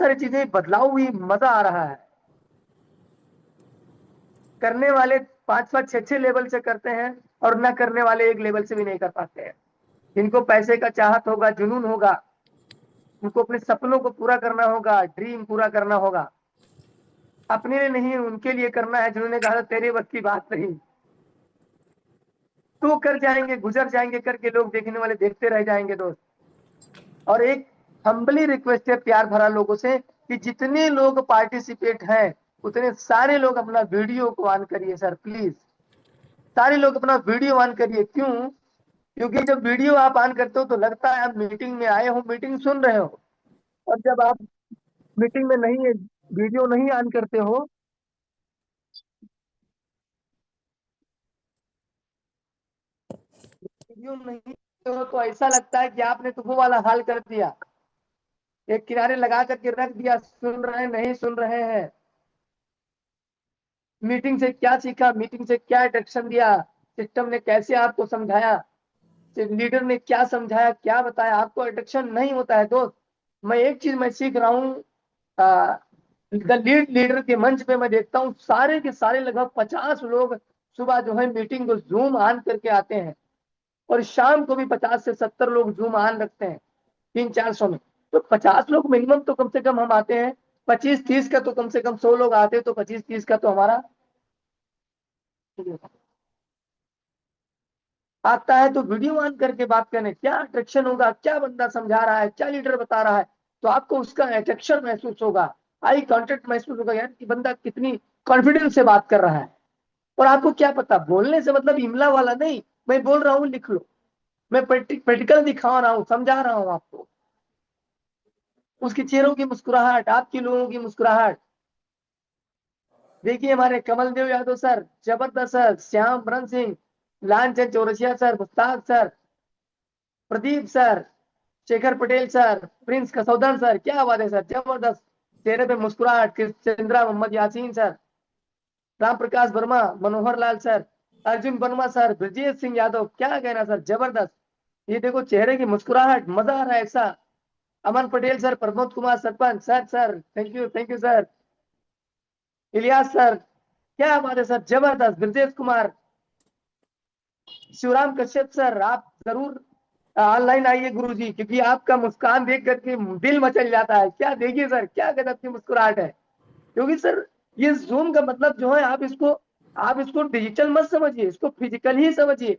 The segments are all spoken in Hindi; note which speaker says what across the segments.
Speaker 1: सारी चीजें बदलाव हुई, मजा आ रहा है। करने वाले 5-5 6-6 लेवल से करते हैं और न करने वाले एक लेवल से भी नहीं कर पाते हैं। जिनको पैसे का चाहत होगा, जुनून होगा, उनको अपने सपनों को पूरा करना होगा, ड्रीम पूरा करना होगा, अपने लिए नहीं उनके लिए करना है। जिन्होंने कहा तेरे बस की बात नहीं, तो कर जाएंगे, गुजर जाएंगे करके लोग देखने वाले देखते रह जाएंगे दोस्त। और एक हम्बली रिक्वेस्ट है प्यार भरा लोगों से कि जितने लोग पार्टिसिपेट हैं उतने सारे लोग अपना वीडियो को ऑन करिए सर, प्लीज सारे लोग अपना वीडियो ऑन करिए। क्यों? क्योंकि जब वीडियो आप ऑन करते हो तो लगता है आप मीटिंग में आए हो, मीटिंग सुन रहे हो। और जब आप मीटिंग में नहीं है, वीडियो नहीं ऑन करते हो, वीडियो नहीं करते हो तो ऐसा लगता है कि आपने तो वो वाला हाल कर दिया, एक किनारे लगा करके रख दिया, सुन रहे हैं नहीं सुन रहे हैं। मीटिंग से क्या सीखा, मीटिंग से क्या डायरेक्शन दिया, सिस्टम ने कैसे आपको समझाया, लीडर ने क्या समझाया, क्या बताया, आपको अट्रैक्शन नहीं होता है दोस्त। मैं एक चीज मैं सीख रहा हूँ, द लीड लीडर के मंच पे मैं देखता हूँ सारे के सारे लगभग 50 लोग सुबह जो है मीटिंग को जूम ऑन करके आते हैं, और शाम को भी 50 से 70 लोग जूम ऑन रखते हैं, 300-400 में। तो 50 लोग मिनिमम तो कम से कम हम आते हैं, 25-30 का तो कम से कम 100 लोग आते हैं, तो 25-30 का तो हमारा आता है। तो वीडियो ऑन करके बात करने, क्या अट्रैक्शन होगा, क्या बंदा समझा रहा है, क्या लीडर बता रहा है, तो आपको उसका अट्रैक्शन महसूस होगा, आई कांटेक्ट महसूस होगा, यानी कि बंदा कितनी कॉन्फिडेंस से बात कर रहा है। और आपको क्या पता, बोलने से मतलब इमला वाला नहीं, मैं बोल रहा हूँ लिख लो, मैं प्रैक्टिकल दिखा रहा हूँ, समझा रहा हूँ आपको। उसके चेहरों की मुस्कुराहट, आपके लोगों की मुस्कुराहट देखिए। हमारे कमल देव यादव सर जबरदस्त sir, Shyam Baran Singh, Lalchand Chaurasia sir, Mushtaq sir, Pradeep sir, Shekhar Patel sir, Prince Kasaudhan sir, क्या बात है सर, जबरदस्त चेहरे पे मुस्कुराहट। Chandra Mohammad Yasin sir, Ram Prakash Verma, Manohar Lal sir, Arjun Verma sir, Brajesh Singh Yadav, क्या कहना सर, जबरदस्त। ये देखो चेहरे की मुस्कुराहट, मजा आ रहा है ऐसा। Aman Patel sir, Pramod Kumar sarpanch sir, sir thank you sir, Ilyas sir, क्या बात है सर, जबरदस्त। ब्रजेश कुमार, शिवराम कश्यप सर, आप जरूर ऑनलाइन आइए गुरु जी, क्योंकि आपका मुस्कान देख करके दिल मचल जाता है। क्या देखिए सर, क्या गजब की मुस्कुराहट है। क्योंकि सर ये जूम का मतलब जो है, आप इसको डिजिटल मत समझिए, इसको फिजिकल ही समझिए।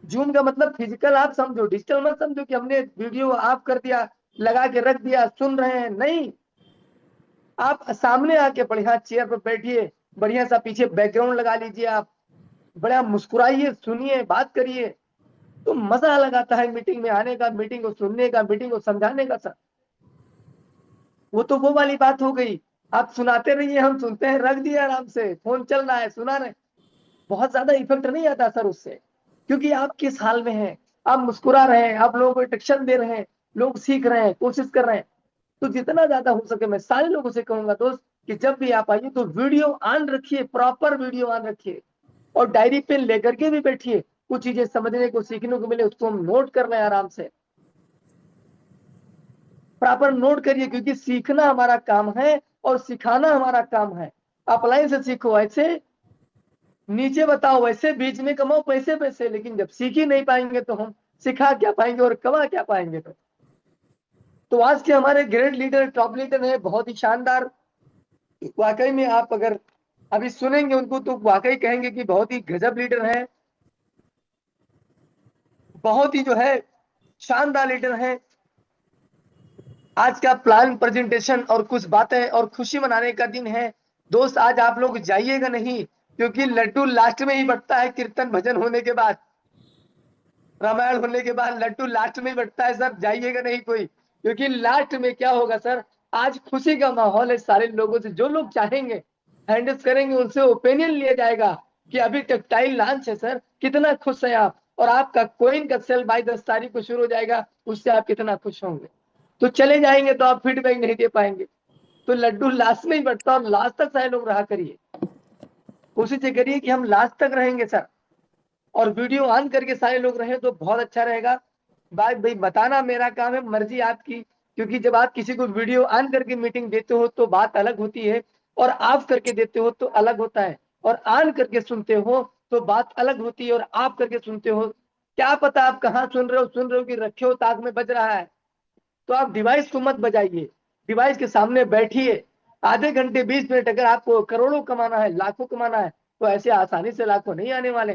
Speaker 1: जूम का मतलब फिजिकल आप समझो, डिजिटल मत समझो कि हमने वीडियो ऑफ कर दिया, लगा के रख दिया, सुन रहे हैं, नहीं। आप सामने आके बढ़िया चेयर पर बैठिए, बढ़िया सा पीछे बैकग्राउंड लगा लीजिए, आप बड़ा मुस्कुराइए, सुनिए, बात करिए, तो मजा अलग आता है मीटिंग में आने का, मीटिंग को सुनने का, मीटिंग को समझाने का सर। वो तो वो वाली बात हो गई, आप सुनाते रहिए, हम सुनते हैं, रख दिया आराम से, फोन चल रहा है, सुना रहे, बहुत ज्यादा इफेक्ट नहीं आता सर उससे। क्योंकि आप किस हाल में हैं, आप मुस्कुरा रहे हैं, आप लोगों को इंस्ट्रक्शन दे रहे हैं, लोग सीख रहे हैं, कोशिश कर रहे हैं। तो जितना ज्यादा हो सके मैं सारे लोगों से कहूंगा दोस्त कि जब भी आप आइए तो वीडियो ऑन रखिए, प्रॉपर वीडियो ऑन रखिए, और डायरी पेन लेकर के भी बैठिए। कुछ चीजें समझने को, सीखने को मिले, उसको हम नोट कर रहे हैं आराम से, प्रॉपर नोट करिए, क्योंकि सीखना हमारा काम है और सिखाना हमारा काम है। अपलाइन से सीखो, ऐसे नीचे बताओ, वैसे बीच में कमाओ पैसे पैसे, लेकिन जब सीख ही नहीं पाएंगे तो हम सिखा क्या पाएंगे और कमा क्या पाएंगे। तो आज के हमारे ग्रेट लीडर, टॉप लीडर है, बहुत ही शानदार। वाकई में आप अगर अभी सुनेंगे उनको तो वाकई कहेंगे कि बहुत ही गजब लीडर है, बहुत ही जो है शानदार लीडर है। आज का प्लान प्रेजेंटेशन और कुछ बातें और खुशी मनाने का दिन है दोस्त। आज आप लोग जाइएगा नहीं, क्योंकि लड्डू लास्ट में ही बटता है, कीर्तन भजन होने के बाद, रामायण होने के बाद लड्डू लास्ट में ही बटता है सर, जाइएगा नहीं कोई। क्योंकि लास्ट में क्या होगा सर, आज खुशी का माहौल है, सारे लोगों से जो लोग चाहेंगे हैंडल्स करेंगे, उनसे ओपिनियन लिया जाएगा कि अभी टेक्सटाइल लॉन्च है सर, कितना खुश है आप, और आपका कोइन का सेल बाई 10 तारीख को शुरू हो जाएगा, उससे आप कितना खुश होंगे। तो चले जाएंगे तो आप फीडबैक नहीं दे पाएंगे। तो लड्डू लास्ट में ही बढ़ता, और लास्ट तक सारे लोग रहा करिए, कोशिश ये करिए कि हम लास्ट तक रहेंगे सर, और वीडियो ऑन करके सारे लोग रहे तो बहुत अच्छा रहेगा। बात भाई बताना मेरा काम है, मर्जी आपकी, क्योंकि जब आप किसी को वीडियो ऑन करके मीटिंग देते हो तो बात अलग होती है, और ऑफ करके देते हो तो अलग होता है, और ऑन करके सुनते हो तो बात अलग होती है, और ऑफ करके सुनते हो, क्या पता आप कहाँ सुन रहे हो कि रखे हो ताक में बज रहा है। तो आप डिवाइस को मत बजाइए, डिवाइस के सामने बैठिए। आधे घंटे 20 मिनट अगर आपको करोड़ों कमाना है, लाखों कमाना है, तो ऐसे आसानी से लाखों नहीं आने वाले।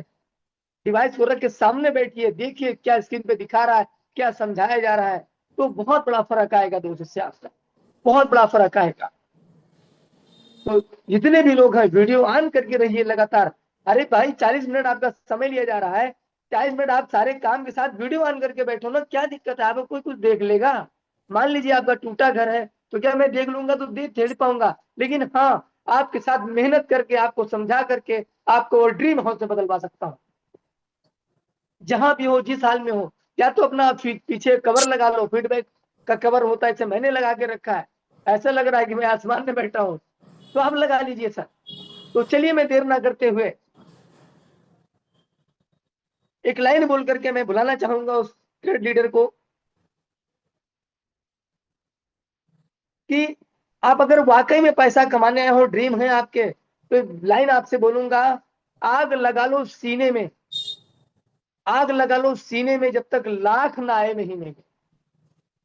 Speaker 1: डिवाइस को रख के सामने बैठिए, देखिए क्या स्क्रीन पे दिखा रहा है, क्या समझाया जा रहा है, तो बहुत बड़ा फर्क आएगा दोस्त, इससे आपका बहुत बड़ा फर्क आएगा। तो जितने भी लोग हैं वीडियो ऑन करके रहिए लगातार। अरे भाई 40 मिनट आपका समय लिया जा रहा है, 40 मिनट आप सारे काम के साथ वीडियो ऑन करके बैठो ना, क्या दिक्कत है? आपको कोई कुछ देख लेगा? मान लीजिए आपका टूटा घर है, तो क्या मैं देख लूंगा तो देख थोड़ी पाऊंगा, लेकिन हाँ, आपके साथ मेहनत करके, आपको समझा करके, आपको वो ड्रीम हाउस में बदलवा सकता हूँ। जहां भी हो, जिस हाल में हो, या तो अपना पीछे कवर लगा लो, फीडबैक का कवर होता है, इसे मैंने लगा के रखा है, ऐसा लग रहा है कि मैं आसमान में बैठा हूँ, तो आप लगा लीजिए सर। तो चलिए मैं देर ना करते हुए एक लाइन बोल करके मैं बुलाना चाहूंगा उस ट्रेड लीडर को, कि आप अगर वाकई में पैसा कमाने आए हो, ड्रीम है आपके, तो लाइन आपसे बोलूंगा, आग लगा लो सीने में, आग लगा लो सीने में, जब तक लाख ना आए महीने में।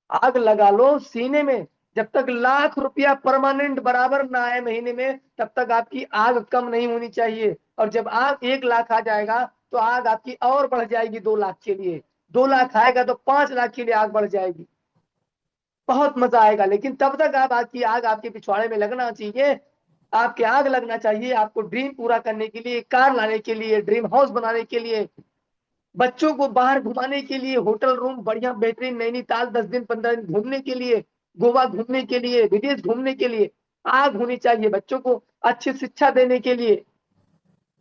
Speaker 1: आग लगा लो सीने में, जब तक लाख रुपया परमानेंट बराबर ना आए महीने में, तब तक आपकी आग कम नहीं होनी चाहिए। और जब आग 1 लाख आ जाएगा, तो आग आपकी और बढ़ जाएगी 2 लाख के लिए, 2 लाख आएगा तो 5 लाख के लिए आग बढ़ जाएगी। बहुत मजा आएगा, लेकिन तब तक आप आपकी आग आपके पिछवाड़े में लगना चाहिए, आपके आग लगना चाहिए, आपको ड्रीम पूरा करने के लिए, कार लाने के लिए, ड्रीम हाउस बनाने के लिए, बच्चों को बाहर घुमाने के लिए, होटल रूम बढ़िया बेहतरीन नैनीताल 10 दिन 15 दिन घूमने के लिए, गोवा घूमने के लिए, विदेश घूमने के लिए आग होनी चाहिए, बच्चों को अच्छी शिक्षा देने के लिए।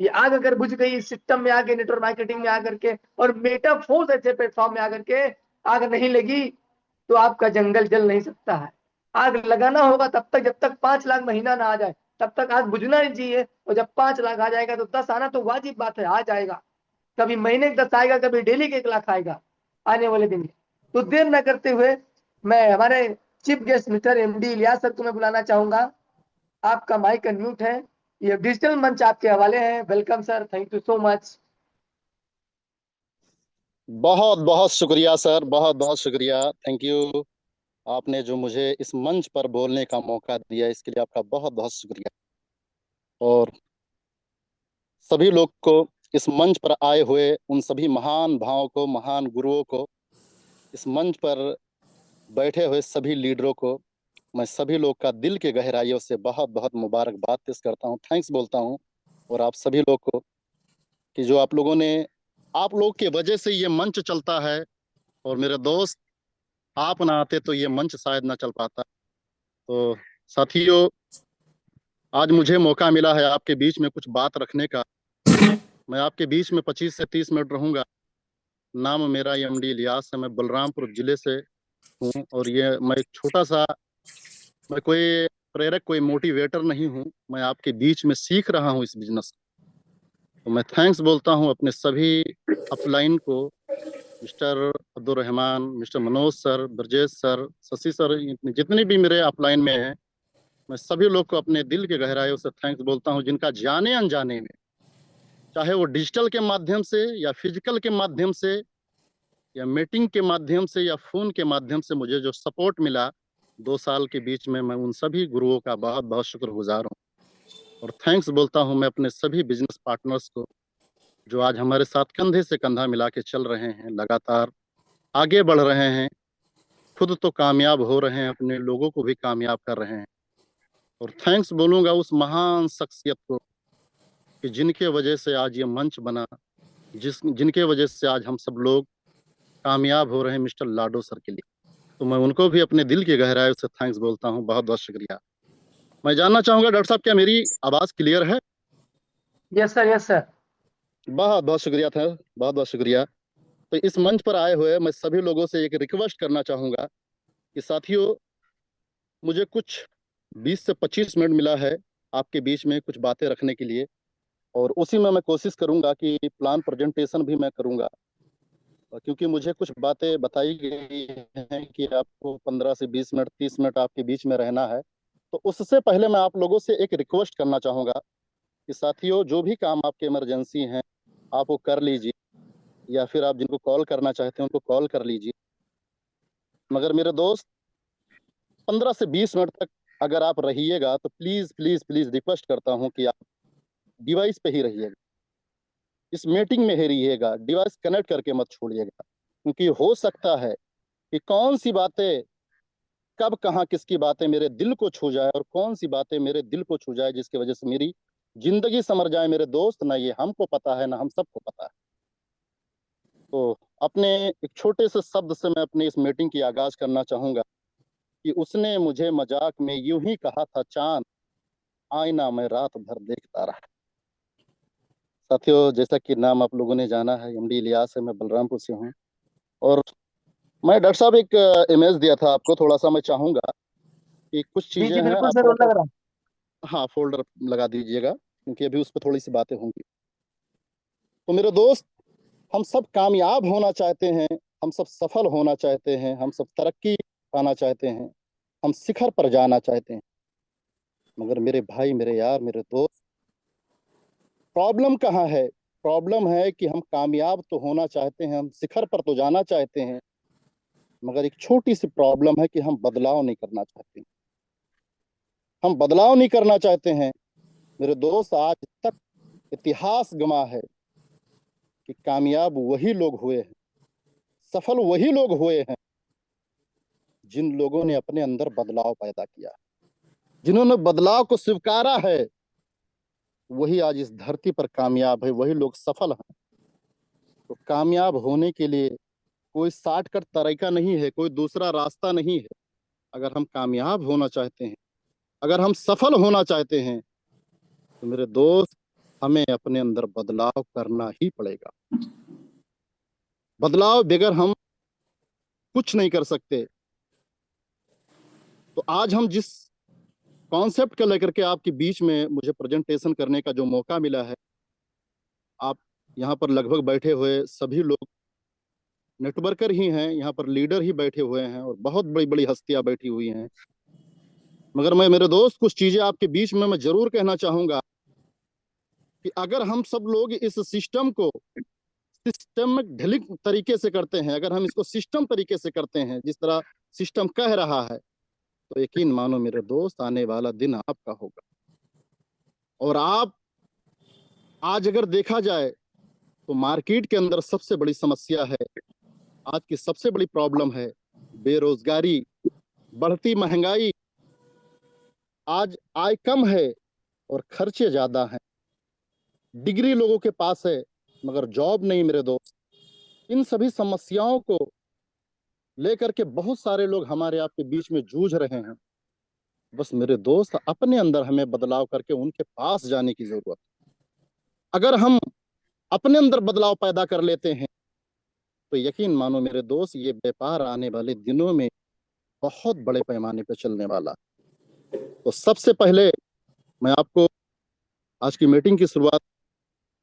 Speaker 1: ये आग अगर बुझ गई सिस्टम में आके, नेटवर्क मार्केटिंग में आकर के, और मेटाफोर्स ऐसे प्लेटफॉर्म में आकर के आग नहीं लगी, तो आपका जंगल जल नहीं सकता है। आग लगाना होगा तब तक जब तक 5 लाख महीना ना आ जाए, तब तक आग बुझना नहीं चाहिए। और जब 5 लाख आ जाएगा तो 10 आना तो वाजिब बात है, आ जाएगा। कभी महीने का 10 आएगा, कभी डेली के 1 लाख आएगा आने वाले दिन में। तो देर न करते हुए मैं हमारे chief guest mister MD Ilyas sir को मैं बुलाना चाहूंगा। आपका माइक अनम्यूट है, ये डिजिटल मंच आपके हवाले है। Welcome sir, thank you so much.
Speaker 2: बहुत बहुत शुक्रिया सर, बहुत बहुत शुक्रिया। Thank you. आपने जो मुझे इस मंच पर बोलने का मौका दिया, इसके लिए आपका बहुत बहुत शुक्रिया। और सभी लोग को, इस मंच पर आए हुए उन सभी महान भावों को, महान गुरुओं को, इस मंच पर बैठे हुए सभी लीडरों को, मैं सभी लोग का दिल के गहराइयों से बहुत बहुत मुबारकबाद पेश करता हूँ, थैंक्स बोलता हूँ। और आप सभी लोग को कि जो आप लोगों ने, आप लोग के वजह से ये मंच चलता है। और मेरे दोस्त, आप ना आते तो ये मंच शायद ना चल पाता। तो साथियों, आज मुझे मौका मिला है आपके बीच में कुछ बात रखने का। मैं आपके बीच में 25 से 30 मिनट रहूंगा। नाम मेरा एमडी इलियास है, मैं बलरामपुर जिले से हूँ। और ये मैं एक छोटा सा, मैं कोई प्रेरक, कोई मोटिवेटर नहीं हूँ। मैं आपके बीच में सीख रहा हूँ इस बिजनेस। तो मैं थैंक्स बोलता हूँ अपने सभी अपलाइन को, mister Abdul Rahman, mister Manoj sir, Brajesh sir, Shashi sir, जितने भी मेरे अपलाइन में हैं, मैं सभी लोग को अपने दिल के गहराइयों से थैंक्स बोलता हूँ, जिनका जाने अनजाने में, चाहे वो डिजिटल के माध्यम से या फिजिकल के माध्यम से या मीटिंग के माध्यम से या फोन के माध्यम से मुझे जो सपोर्ट मिला 2 साल के बीच में, मैं उन सभी गुरुओं का बहुत बहुत शुक्रगुजार हूँ। और थैंक्स बोलता हूँ मैं अपने सभी बिजनेस पार्टनर्स को, जो आज हमारे साथ कंधे से कंधा मिला के चल रहे हैं, लगातार आगे बढ़ रहे हैं, खुद तो कामयाब हो रहे हैं, अपने लोगों को भी कामयाब कर रहे हैं। और थैंक्स बोलूंगा उस महान शख्सियत को कि जिनके वजह से आज ये मंच बना, जिनके वजह से आज हम सब लोग कामयाब हो रहे हैं, मिस्टर लाडो सर के लिए। तो मैं उनको भी अपने दिल की गहराई से थैंक्स बोलता हूँ, बहुत बहुत शुक्रिया। मैं जानना चाहूंगा डॉक्टर साहब, क्या मेरी आवाज क्लियर है?
Speaker 1: Yes sir, yes sir.
Speaker 2: बहुत बहुत शुक्रिया था, बहुत बहुत शुक्रिया। तो इस मंच पर आए हुए मैं सभी लोगों से एक रिक्वेस्ट करना चाहूंगा कि साथियों, मुझे कुछ 20 से 25 मिनट मिला है आपके बीच में कुछ बातें रखने के लिए। और उसी में मैं कोशिश करूंगा कि प्लान प्रेजेंटेशन भी मैं करूंगा। क्योंकि मुझे कुछ बातें बताई गई हैं कि आपको 15 से 20 मिनट 30 मिनट आपके बीच में रहना है। तो उससे पहले मैं आप लोगों से एक रिक्वेस्ट करना चाहूँगा कि साथियों, जो भी काम आपके इमरजेंसी हैं आप वो कर लीजिए, या फिर आप जिनको कॉल करना चाहते हैं उनको कॉल कर लीजिए। मगर मेरे दोस्त, 15 से 20 मिनट तक अगर आप रहिएगा तो प्लीज़ प्लीज़ प्लीज़ रिक्वेस्ट करता हूँ कि आप डिवाइस पे ही रहिएगा, इस मीटिंग में ही रहिएगा, डिवाइस कनेक्ट करके मत छोड़िएगा। क्योंकि हो सकता है कि कौन सी बातें कब कहाँ किसकी बातें मेरे दिल को छू जाए, और कौन सी बातें मेरे दिल को छू जाए जिसकी वजह से मेरी जिंदगी समझ जाए मेरे दोस्त। ना ये हमको पता है, ना हम सबको पता है। तो अपने एक छोटे से शब्द से मैं अपनी इस मीटिंग की आगाज करना चाहूंगा कि उसने मुझे मजाक में यूं ही कहा था, चांद आईना मैं रात भर देखता रहा। साथियों, जैसा कि नाम आप लोगों ने जाना है, एमडी इलियास है, मैं बलरामपुर से हूँ। और मैं डॉक्टर साहब एक इमेज दिया था आपको, थोड़ा सा मैं चाहूंगा कि कुछ
Speaker 1: जी
Speaker 2: चीजें
Speaker 1: जी
Speaker 2: हैं
Speaker 1: बिल्कुल सर,
Speaker 2: आपको
Speaker 1: वो लग रहा है।
Speaker 2: हाँ, फोल्डर लगा दीजिएगा क्योंकि अभी उस पर थोड़ी सी बातें होंगी। तो मेरे दोस्त, हम सब कामयाब होना चाहते हैं, हम सब सफल होना चाहते हैं, हम सब तरक्की पाना चाहते हैं, हम शिखर पर जाना चाहते हैं। मगर मेरे भाई, मेरे यार, मेरे दोस्त, प्रॉब्लम कहाँ है? प्रॉब्लम है कि हम कामयाब तो होना चाहते हैं, हम शिखर पर तो जाना चाहते हैं, मगर एक छोटी सी प्रॉब्लम है कि हम बदलाव नहीं करना चाहते। हम बदलाव नहीं करना चाहते हैं। मेरे दोस्त, आज तक इतिहास गवाह है कि कामयाब वही लोग हुए हैं, सफल वही लोग हुए हैं जिन लोगों ने अपने अंदर बदलाव पैदा किया, जिन्होंने बदलाव को स्वीकारा है। वही आज इस धरती पर कामयाब है, वही लोग सफल हैं। तो कामयाब होने के लिए कोई शॉर्टकट तरीका नहीं है, कोई दूसरा रास्ता नहीं है। अगर हम कामयाब होना चाहते हैं, अगर हम सफल होना चाहते हैं, तो मेरे दोस्त, हमें अपने अंदर बदलाव करना ही पड़ेगा। बदलाव बगैर हम कुछ नहीं कर सकते। तो आज हम जिस कॉन्सेप्ट को लेकर के आपके बीच में मुझे प्रेजेंटेशन करने का जो मौका मिला है, आप यहाँ पर लगभग बैठे हुए सभी लोग नेटवर्कर ही हैं, यहाँ पर लीडर ही बैठे हुए हैं और बहुत बड़ी बड़ी हस्तियां बैठी हुई हैं। मगर मैं, मेरे दोस्त, कुछ चीजें आपके बीच में मैं जरूर कहना चाहूंगा कि अगर हम सब लोग इस सिस्टम को सिस्टमिक ढिलिक तरीके से करते हैं, अगर हम इसको सिस्टम तरीके से करते हैं जिस तरह सिस्टम कह रहा है, तो यकीन मानो मेरे दोस्त, आने वाला दिन आपका होगा। और आप आज अगर देखा जाए तो मार्केट के अंदर सबसे बड़ी समस्या है, आज की सबसे बड़ी प्रॉब्लम है बेरोजगारी, बढ़ती महंगाई। आज आय कम है और खर्चे ज्यादा हैं। डिग्री लोगों के पास है मगर जॉब नहीं मेरे दोस्त। इन सभी समस्याओं को लेकर के बहुत सारे लोग हमारे आपके बीच में जूझ रहे हैं। बस मेरे दोस्त, अपने अंदर हमें बदलाव करके उनके पास जाने की जरूरत। अगर हम अपने अंदर बदलाव पैदा कर लेते हैं तो यकीन मानो मेरे दोस्त, ये व्यापार आने वाले दिनों में बहुत बड़े पैमाने पर चलने वाला। तो सबसे पहले मैं आपको आज की मीटिंग की शुरुआत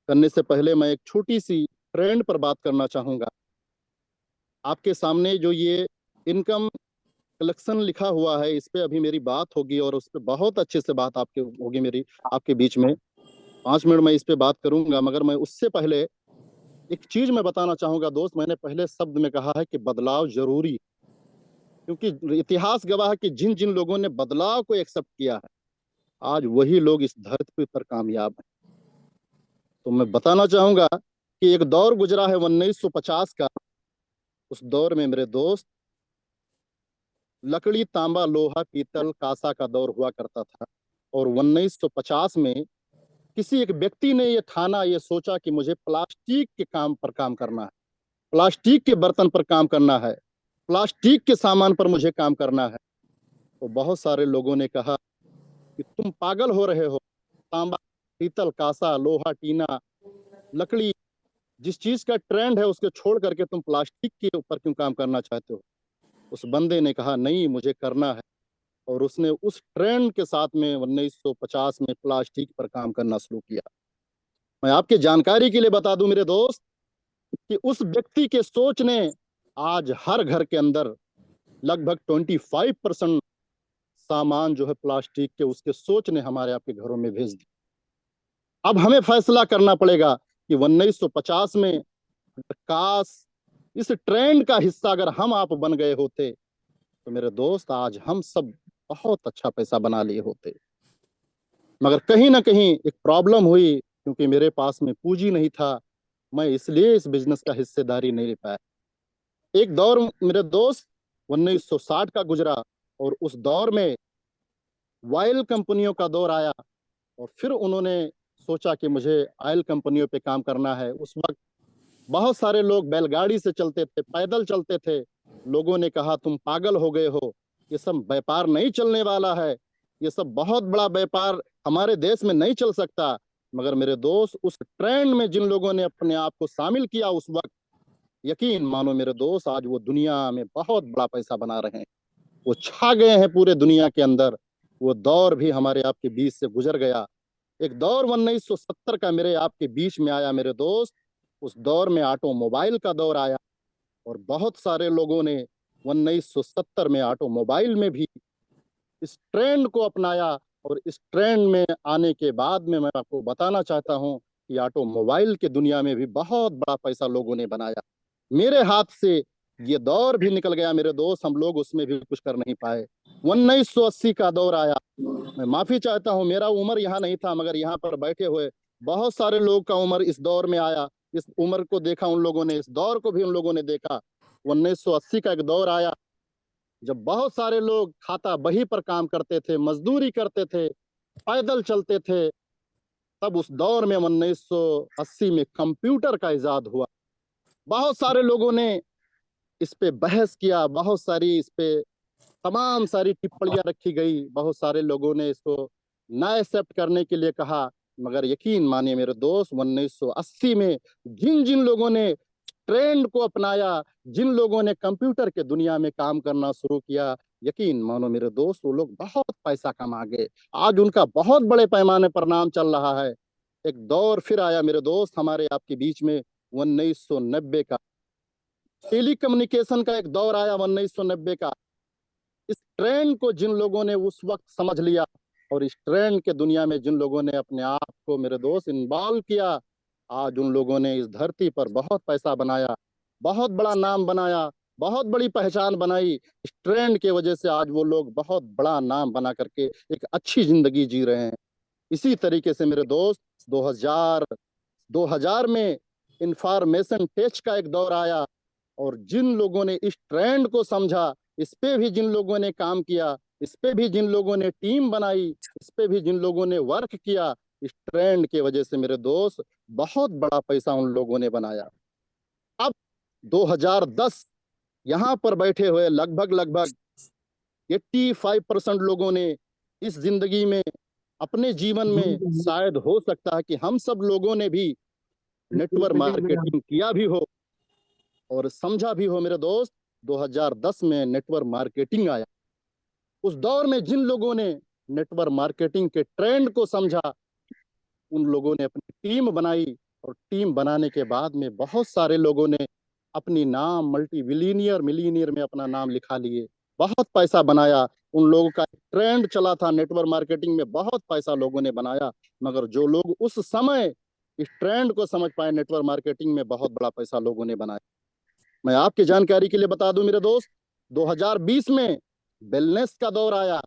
Speaker 2: करने से पहले मैं एक छोटी सी ट्रेंड पर बात करना चाहूंगा। आपके सामने जो ये इनकम कलेक्शन लिखा हुआ है, इस पे अभी मेरी बात होगी और उस पर बहुत अच्छे से बात आपके होगी मेरी आपके बीच में। 5 मिनट मैं इस पे बात करूंगा, मगर मैं उससे पहले एक चीज मैं बताना चाहूंगा दोस्त। मैंने पहले शब्द में कहा है कि बदलाव जरूरी है, क्योंकि इतिहास गवाह है कि जिन जिन लोगों ने बदलाव को एक्सेप्ट किया है, आज वही लोग इस धरती पर कामयाब हैं। तो मैं बताना चाहूंगा कि एक दौर गुजरा है 1950 का। उस दौर में मेरे दोस्त, लकड़ी, तांबा, लोहा, पीतल, कांसा का दौर हुआ करता था। और 1950 में किसी एक व्यक्ति ने ये ठाना, ये सोचा कि मुझे प्लास्टिक के काम पर काम करना है, प्लास्टिक के बर्तन पर काम करना है, प्लास्टिक के सामान पर मुझे काम करना है। तो बहुत सारे लोगों ने कहा कि तुम पागल हो रहे हो, तांबा, पीतल, कांसा, लोहा, टीना, लकड़ी, जिस चीज का ट्रेंड है उसको छोड़ करके तुम प्लास्टिक के ऊपर क्यों काम करना चाहते हो? उस बंदे ने कहा, नहीं, मुझे करना है। और उसने उस ट्रेंड के साथ में 1950 में प्लास्टिक पर काम करना शुरू किया। मैं आपके जानकारी के लिए बता दूं मेरे दोस्त, कि उस व्यक्ति के सोच ने आज हर घर के अंदर लगभग 25% सामान जो है प्लास्टिक के, उसके सोच ने हमारे आपके घरों में भेज दिया। अब हमें फैसला करना पड़ेगा कि 1950 में काश इस ट्रेंड का हिस्सा अगर हम आप बन गए होते तो मेरे दोस्त आज हम सब बहुत अच्छा पैसा बना लिए होते। मगर कहीं ना कहीं एक प्रॉब्लम हुई, क्योंकि मेरे पास में पूंजी नहीं था, मैं इसलिए इस बिजनेस का हिस्सेदारी नहीं ले पाया। एक दौर मेरे दोस्त 1960 का गुजरा और उस दौर में ऑयल कंपनियों का दौर आया और फिर उन्होंने सोचा कि मुझे ऑयल कंपनियों पे काम करना है। उस वक्त बहुत सारे लोग बैलगाड़ी से चलते थे, पैदल चलते थे। लोगों ने कहा तुम पागल हो गए हो, ये सब व्यापार नहीं चलने वाला है, ये सब बहुत बड़ा व्यापार हमारे देश में नहीं चल सकता। मगर मेरे दोस्त उस ट्रेंड में जिन लोगों ने अपने आप को शामिल किया उस वक्त, यकीन मानो मेरे दोस्त आज वो दुनिया में बहुत बड़ा पैसा बना रहे हैं, वो छा गए हैं पूरे दुनिया के अंदर। वो दौर भी हमारे आपके बीच से गुजर गया। एक दौर 1970 का मेरे आपके बीच में आया मेरे दोस्त। उस दौर में ऑटोमोबाइल का दौर आया और बहुत सारे लोगों ने 1970 में ऑटोमोबाइल में भी इस ट्रेंड को अपनाया। और इस ट्रेंड में आने के बाद में मैं आपको बताना चाहता हूं कि ऑटोमोबाइल के दुनिया में भी बहुत बड़ा पैसा लोगों ने बनाया। मेरे हाथ से ये दौर भी निकल गया मेरे दोस्त, हम लोग उसमें भी कुछ कर नहीं पाए। 1980 का दौर आया। मैं माफी चाहता हूँ, मेरा उम्र यहाँ नहीं था, मगर यहाँ पर बैठे हुए बहुत सारे लोग का उम्र इस दौर में आया। इस उम्र को देखा उन लोगों ने, इस दौर को भी उन लोगों ने देखा। 1980 का एक दौर आया जब बहुत सारे लोग खाता बही पर काम करते थे, मजदूरी करते थे, पैदल चलते थे। तब उस दौर में 1980 में कंप्यूटर का इजाद हुआ। बहुत सारे लोगों ने इस पे बहस किया, बहुत सारी इस पे तमाम सारी टिप्पणियां रखी गई, बहुत सारे लोगों ने इसको ना एक्सेप्ट करने के लिए कहा। मगर यकीन मानिए मेरे दोस्त, 1980 में जिन जिन लोगों ने ट्रेंड को अपनाया, जिन लोगों ने कंप्यूटर के दुनिया में काम करना शुरू किया, यकीन मानो मेरे दोस्त वो लोग बहुत पैसा कमा गए। आज उनका बहुत बड़े पैमाने पर नाम चल रहा है। एक दौर फिर आया मेरे दोस्त हमारे आपके बीच में 1990 का। टेलीकम्युनिकेशन का एक दौर आया 1990 का। इस ट्रेंड को जिन लोगों ने उस वक्त समझ लिया और इस ट्रेंड के दुनिया में जिन लोगों ने अपने आप को मेरे दोस्त इन्वॉल्व किया, आज उन लोगों ने इस धरती पर बहुत पैसा बनाया, बहुत बड़ा नाम बनाया, बहुत बड़ी पहचान बनाई। इस ट्रेंड के वजह से आज वो लोग बहुत बड़ा नाम बना करके एक अच्छी जिंदगी जी रहे हैं। इसी तरीके से मेरे दोस्त 2000 में इंफॉर्मेशन टेच का एक दौर आया और जिन लोगों ने इस ट्रेंड को समझा, इस पे भी जिन लोगों ने काम किया, इस पे भी जिन लोगों ने टीम बनाई, इस पे भी जिन लोगों ने वर्क किया, इस ट्रेंड के वजह से मेरे दोस्त बहुत बड़ा पैसा उन लोगों ने बनाया। अब 2010 यहाँ पर बैठे हुए लगभग लगभग 85% लोगों ने इस जिंदगी में अपने जीवन में शायद हो सकता है कि हम सब लोगों ने भी नेटवर्क मार्केटिंग किया भी हो और समझा भी हो मेरे दोस्त। 2010 में नेटवर्क मार्केटिंग आया। उस दौर में जिन लोगों ने नेटवर्क मार्केटिंग के ट्रेंड को समझा, उन लोगों ने अपनी टीम बनाई और टीम बनाने के बाद में बहुत सारे लोगों ने अपनी नाम मल्टी बिलियनियर मिलीनियर में अपना नाम लिखा लिए, बहुत पैसा बनाया। उन लोगों का ट्रेंड चला था नेटवर्क मार्केटिंग में, बहुत पैसा लोगों ने बनाया। मगर जो लोग उस समय इस ट्रेंड को समझ पाए, नेटवर्क मार्केटिंग में बहुत बड़ा पैसा लोगों ने बनाया। मैं आपकी जानकारी के लिए बता दूं मेरे दोस्त, 2020 में वेलनेस का दौर आया,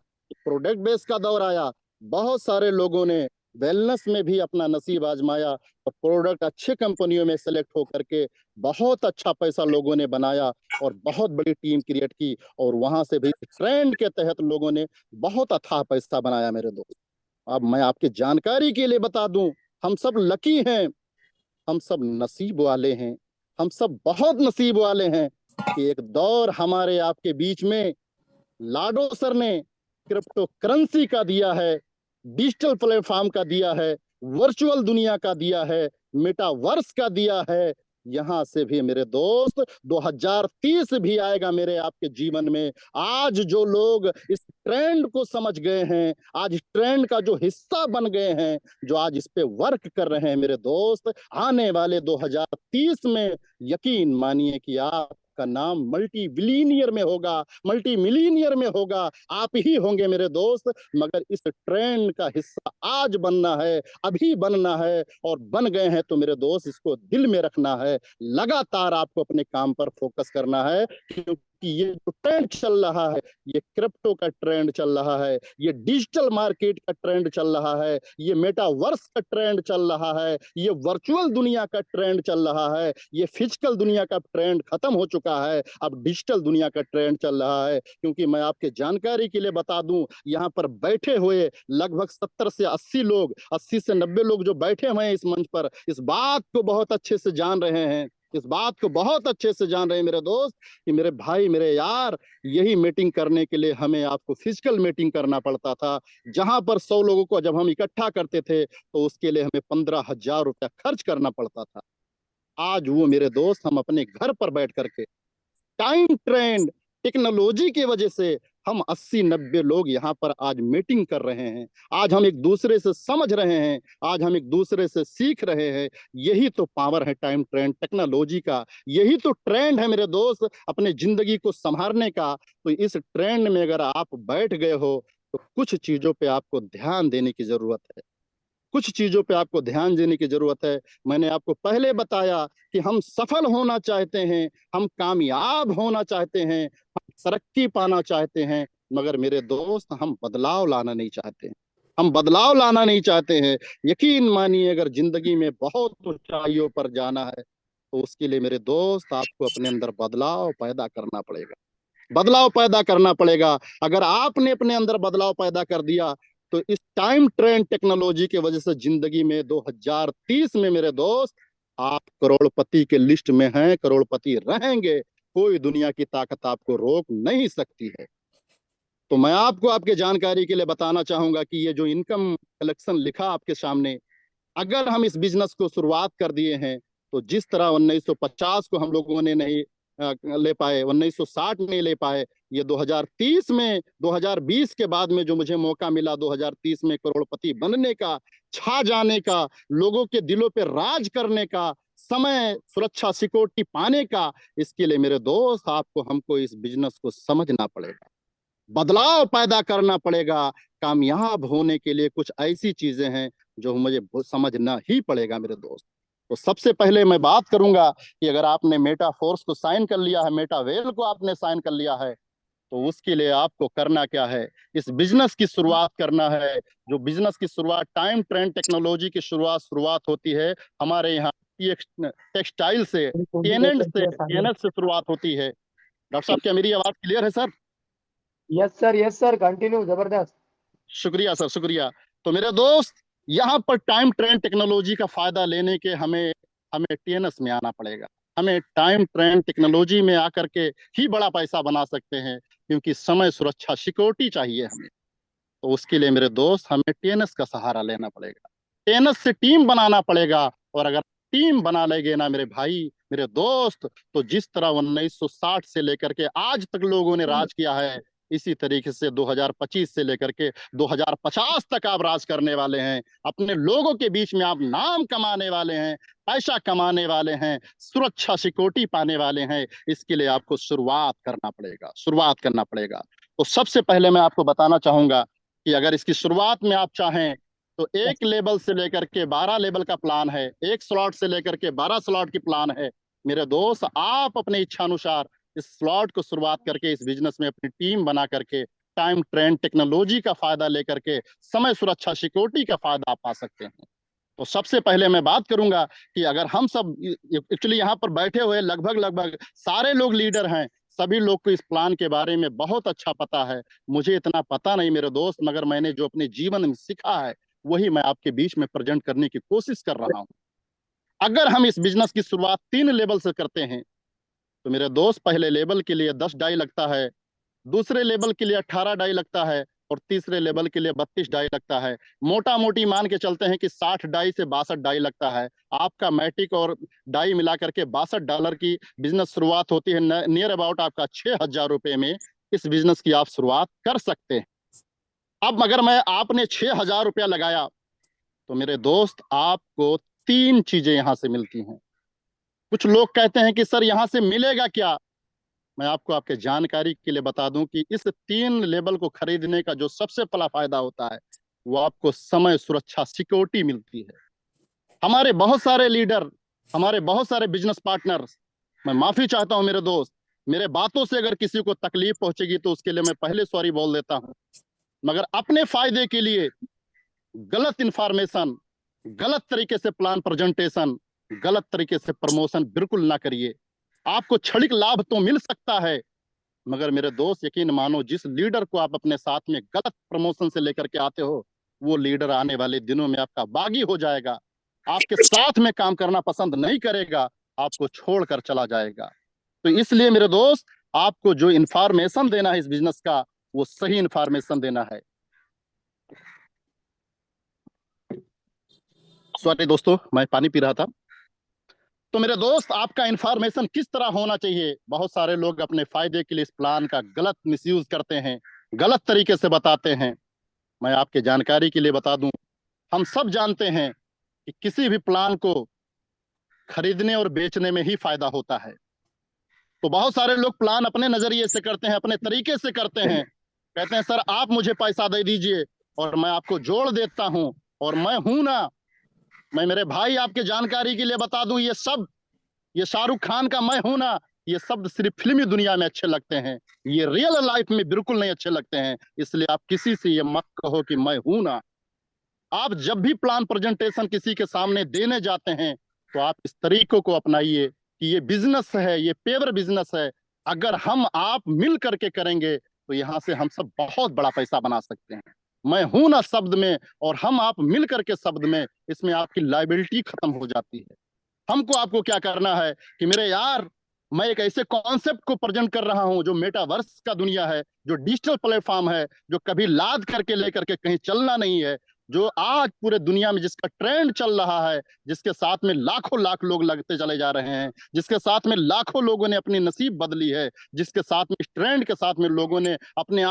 Speaker 2: प्रोडक्ट बेस का दौर आया। बहुत सारे लोगों ने वेलनेस में भी अपना नसीब आजमाया और प्रोडक्ट अच्छे कंपनियों में सेलेक्ट होकर के बहुत अच्छा पैसा लोगों ने बनाया और बहुत बड़ी टीम क्रिएट की और वहां से भी ट्रेंड के तहत लोगों ने बहुत अथाह पैसा बनाया मेरे दोस्त। अब मैं आपकी जानकारी के लिए बता दूं, हम सब लकी हैं, हम सब नसीब वाले हैं, हम सब बहुत नसीब वाले हैं कि एक दौर हमारे आपके बीच में लाडो सर ने क्रिप्टो करेंसी का दिया है, डिजिटल प्लेटफॉर्म का दिया है, वर्चुअल दुनिया का दिया है, मेटावर्स का दिया है। यहाँ से भी मेरे दोस्त 2030 भी आएगा मेरे आपके जीवन में। आज जो लोग इस ट्रेंड को समझ गए हैं, आज ट्रेंड का जो हिस्सा बन गए हैं, जो आज इस पे वर्क कर रहे हैं मेरे दोस्त, आने वाले 2030 में यकीन मानिए कि आपका नाम मल्टी बिलियनियर में होगा, मल्टी मिलियनियर में होगा, आप ही होंगे मेरे दोस्त। मगर इस ट्रेंड का हिस्सा आज बनना है, अभी बनना है, और बन गए हैं तो मेरे दोस्त इसको दिल में रखना है। लगातार आपको अपने काम पर फोकस करना है, क्योंकि ये जो ट्रेंड चल रहा है, ये क्रिप्टो का ट्रेंड चल रहा है, ये डिजिटल मार्केट का ट्रेंड चल रहा है, ये मेटावर्स का ट्रेंड चल रहा है, ये वर्चुअल दुनिया का ट्रेंड चल रहा है, ये फिजिकल दुनिया का ट्रेंड खत्म हो चुका है, अब डिजिटल दुनिया का ट्रेंड चल रहा है। क्योंकि मैं आपके जानकारी के लिए बता दूं, यहाँ पर बैठे हुए लगभग 70 से 80 लोग, 80 से 90 लोग जो बैठे हुए हैं इस मंच पर, इस बात को बहुत अच्छे से जान रहे हैं, इस बात को बहुत अच्छे से जान रहे हैं मेरे दोस्त, कि मेरे भाई, मेरे यार, यही मीटिंग करने के लिए हमें आपको फिजिकल मीटिंग करना पड़ता था, जहां पर 100 लोगों को जब हम इकट्ठा करते थे तो उसके लिए हमें 15,000 रुपया खर्च करना पड़ता था। आज वो मेरे दोस्त हम अपने घर पर बैठ करके टाइम ट्रेंड टेक्नोलॉजी की वजह से हम 80-90 लोग यहाँ पर आज मीटिंग कर रहे हैं, आज हम एक दूसरे से समझ रहे हैं, आज हम एक दूसरे से सीख रहे हैं। यही तो पावर है टाइम ट्रेंड टेक्नोलॉजी का, यही तो ट्रेंड है मेरे दोस्त अपने जिंदगी को संभालने का। तो इस ट्रेंड में अगर आप बैठ गए हो तो कुछ चीजों पे आपको ध्यान देने की जरूरत है, कुछ चीजों पे आपको ध्यान देने की जरूरत है। मैंने आपको पहले बताया कि हम सफल होना चाहते हैं, हम कामयाब होना चाहते हैं, हम तरक्की पाना चाहते हैं, मगर मेरे दोस्त हम बदलाव लाना नहीं चाहते हैं, हम बदलाव लाना नहीं चाहते हैं। यकीन मानिए अगर जिंदगी में बहुत ऊंचाइयों पर जाना है तो उसके लिए मेरे दोस्त आपको अपने अंदर बदलाव पैदा करना पड़ेगा, बदलाव पैदा करना पड़ेगा। अगर आपने अपने अंदर बदलाव पैदा कर दिया तो इस टाइम ट्रेंड टेक्नोलॉजी की वजह से जिंदगी में 2030 में मेरे दोस्त आप करोड़पति के लिस्ट में हैं, करोड़पति रहेंगे, कोई दुनिया की ताकत आपको रोक नहीं सकती है। तो मैं आपको आपके जानकारी के लिए बताना चाहूंगा कि ये जो इनकम कलेक्शन लिखा आपके सामने, अगर हम इस बिजनेस को शुरुआत कर दिए हैं तो जिस तरह 1950 को हम लोगों ने नहीं ले पाए, 1960 नहीं ले पाए, ये 2030 में, 2020 के बाद में जो मुझे मौका मिला 2030 में करोड़पति बनने का, छा जाने का, लोगों के दिलों पे राज करने का, समय सुरक्षा सिक्योरिटी पाने का, इसके लिए मेरे दोस्त आपको हमको इस बिजनेस को समझना पड़ेगा, बदलाव पैदा करना पड़ेगा। कामयाब होने के लिए कुछ ऐसी चीजें हैं जो मुझे समझना ही पड़ेगा मेरे दोस्त। तो सबसे पहले मैं बात करूंगा कि अगर आपने मेटा फोर्स को साइन कर लिया है, मेटा वेल को आपने साइन कर लिया है, तो उसके लिए आपको करना क्या है, इस बिजनेस की शुरुआत करना है। जो बिजनेस की शुरुआत टाइम ट्रेंड टेक्नोलॉजी की शुरुआत होती है हमारे यहाँ टेक्सटाइल से, टेनेंट से शुरुआत होती है। डॉक्टर साहब क्या मेरी आवाज क्लियर है सर?
Speaker 1: यस सर, कंटिन्यू, जबरदस्त।
Speaker 2: शुक्रिया सर, शुक्रिया। तो मेरे दोस्त यहाँ पर टाइम ट्रेंड टेक्नोलॉजी का फायदा लेने के हमें हमें टीएनएस में आना पड़ेगा। हमें टाइम ट्रेंड टेक्नोलॉजी में आकर के ही बड़ा पैसा बना सकते हैं, क्योंकि समय सुरक्षा सिक्योरिटी चाहिए हमें। तो उसके लिए मेरे दोस्त हमें टीएनएस का सहारा लेना पड़ेगा, टीएनएस से टीम बनाना पड़ेगा। और अगर टीम बना लेंगे ना मेरे भाई, मेरे दोस्त, तो जिस तरह 1960 से लेकर के आज तक लोगों ने राज किया है, इसी तरीके से 2025 से लेकर के 2050 तक आप राज करने वाले हैं। अपने लोगों के बीच में आप नाम कमाने वाले हैं, पैसा कमाने वाले हैं, सुरक्षा सिक्योरिटी पाने वाले हैं। इसके लिए आपको शुरुआत करना पड़ेगा, शुरुआत करना पड़ेगा। तो सबसे पहले मैं आपको बताना चाहूंगा कि अगर इसकी शुरुआत में आप चाहें तो एक लेवल से लेकर के 12 लेवल का प्लान है, एक स्लॉट से लेकर के 12 स्लॉट की प्लान है। मेरे दोस्त आप अपने इच्छानुसार इस स्लॉट को शुरुआत करके इस बिजनेस में अपनी टीम बना करके टाइम ट्रेंड टेक्नोलॉजी का फायदा लेकर के समय सुरक्षा सिक्योरिटी का फायदा आप पा सकते हैं। तो सबसे पहले मैं बात करूंगा कि अगर हम सब एक्चुअली यहाँ पर बैठे हुए लगभग लगभग सारे लोग लीडर हैं, सभी लोग को इस प्लान के बारे में बहुत अच्छा पता है। मुझे इतना पता नहीं मेरे दोस्त, मगर मैंने जो अपने जीवन में सीखा है वही मैं आपके बीच में प्रेजेंट करने की कोशिश कर रहा हूं। अगर हम इस बिजनेस की शुरुआत 3 लेवल से करते हैं तो मेरे दोस्त पहले लेवल के लिए 10 डाई लगता है, दूसरे लेवल के लिए 18 डाई लगता है, और तीसरे लेवल के लिए 32 डाई लगता है। मोटा मोटी मान के चलते हैं कि 60 डाई से 62 डाई लगता है। आपका मैट्रिक और डाई मिला करके $62 की बिजनेस शुरुआत होती है। नियर अबाउट आपका 6,000 रुपये में इस बिजनेस की आप शुरुआत कर सकते हैं। अब अगर मैं आपने 6,000 रुपया लगाया तो मेरे दोस्त आपको 3 चीजें यहां से मिलती हैं। कुछ लोग कहते हैं कि सर यहां से मिलेगा क्या। मैं आपको आपके जानकारी के लिए बता दूं कि इस 3 लेवल को खरीदने का जो सबसे बड़ा फायदा होता है वो आपको समय सुरक्षा सिक्योरिटी मिलती है। हमारे बहुत सारे लीडर, हमारे बहुत सारे बिजनेस पार्टनर्स, मैं माफी चाहता हूं मेरे दोस्त, मेरे बातों से अगर किसी को तकलीफ पहुंचेगी तो उसके लिए मैं पहले सॉरी बोल देता हूं, मगर अपने फायदे के लिए गलत इंफॉर्मेशन, गलत तरीके से प्लान प्रेजेंटेशन, गलत तरीके से प्रमोशन बिल्कुल ना करिए। आपको क्षणिक लाभ तो मिल सकता है, मगर मेरे दोस्त यकीन मानो, जिस लीडर को आप अपने साथ में गलत प्रमोशन से लेकर के आते हो वो लीडर आने वाले दिनों में आपका बागी हो जाएगा, आपके साथ में काम करना पसंद नहीं करेगा, आपको छोड़कर चला जाएगा। तो इसलिए मेरे दोस्त, आपको जो इंफॉर्मेशन देना है इस बिजनेस का वो सही इंफॉर्मेशन देना है। सॉरी दोस्तों, मैं पानी पी रहा था। तो मेरे दोस्त, आपका इंफॉर्मेशन किस तरह होना चाहिए। बहुत सारे लोग अपने फायदे के लिए इस प्लान का गलत मिसयूज करते हैं, गलत तरीके से बताते हैं। मैं आपके जानकारी के लिए बता दूं, हम सब जानते हैं कि किसी भी प्लान को खरीदने और बेचने में ही फायदा होता है। तो बहुत सारे लोग प्लान अपने नजरिए से करते हैं, अपने तरीके से करते हैं। कहते हैं सर आप मुझे पैसा दे दीजिए और मैं आपको जोड़ देता हूं, और मैं हूं ना। मैं मेरे भाई आपके जानकारी के लिए बता दूं, ये शाहरुख खान का मैं हूं ना, ये शब्द सिर्फ फिल्मी दुनिया में अच्छे लगते हैं, ये रियल लाइफ में बिल्कुल नहीं अच्छे लगते हैं। इसलिए आप किसी से ये मत कहो कि मैं हूं ना। आप जब भी प्लान प्रेजेंटेशन किसी के सामने देने जाते हैं तो आप इस तरीकों को अपनाइए कि ये बिजनेस है, ये पेवर बिजनेस है। अगर हम आप मिल करके करेंगे तो यहां से हम सब बहुत बड़ा पैसा बना सकते हैं। मैं हूं ना शब्द में और हम आप मिल करके शब्द में, इसमें आपकी लाइबिलिटी खत्म हो जाती है। हमको आपको क्या करना है कि मेरे यार, मैं एक ऐसे कॉन्सेप्ट को प्रेजेंट कर रहा हूं जो मेटावर्स का दुनिया है, जो डिजिटल प्लेटफॉर्म है, जो कभी लाद करके लेकर के कहीं चलना नहीं है, जो आज पूरे दुनिया में जिसका ट्रेंड चल रहा है, जिसके साथ में लाखों लाख लोग लगते चले जा रहे हैं, जिसके साथ में लाखों लोगों ने अपनी नसीब बदली है, जिसके साथ में इस ट्रेंड के साथ में लोगों ने अपने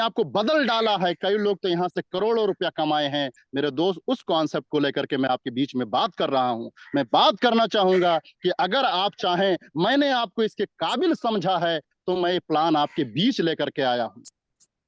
Speaker 2: आप को बदल डाला है। कई लोग तो यहाँ से करोड़ों रुपया कमाए हैं। मेरे दोस्त, उस कॉन्सेप्ट को लेकर के मैं आपके बीच में बात कर रहा हूं। मैं बात करना चाहूंगा कि अगर आप चाहें, मैंने आपको इसके काबिल समझा है तो मैं ये प्लान आपके बीच लेकर के आया हूं।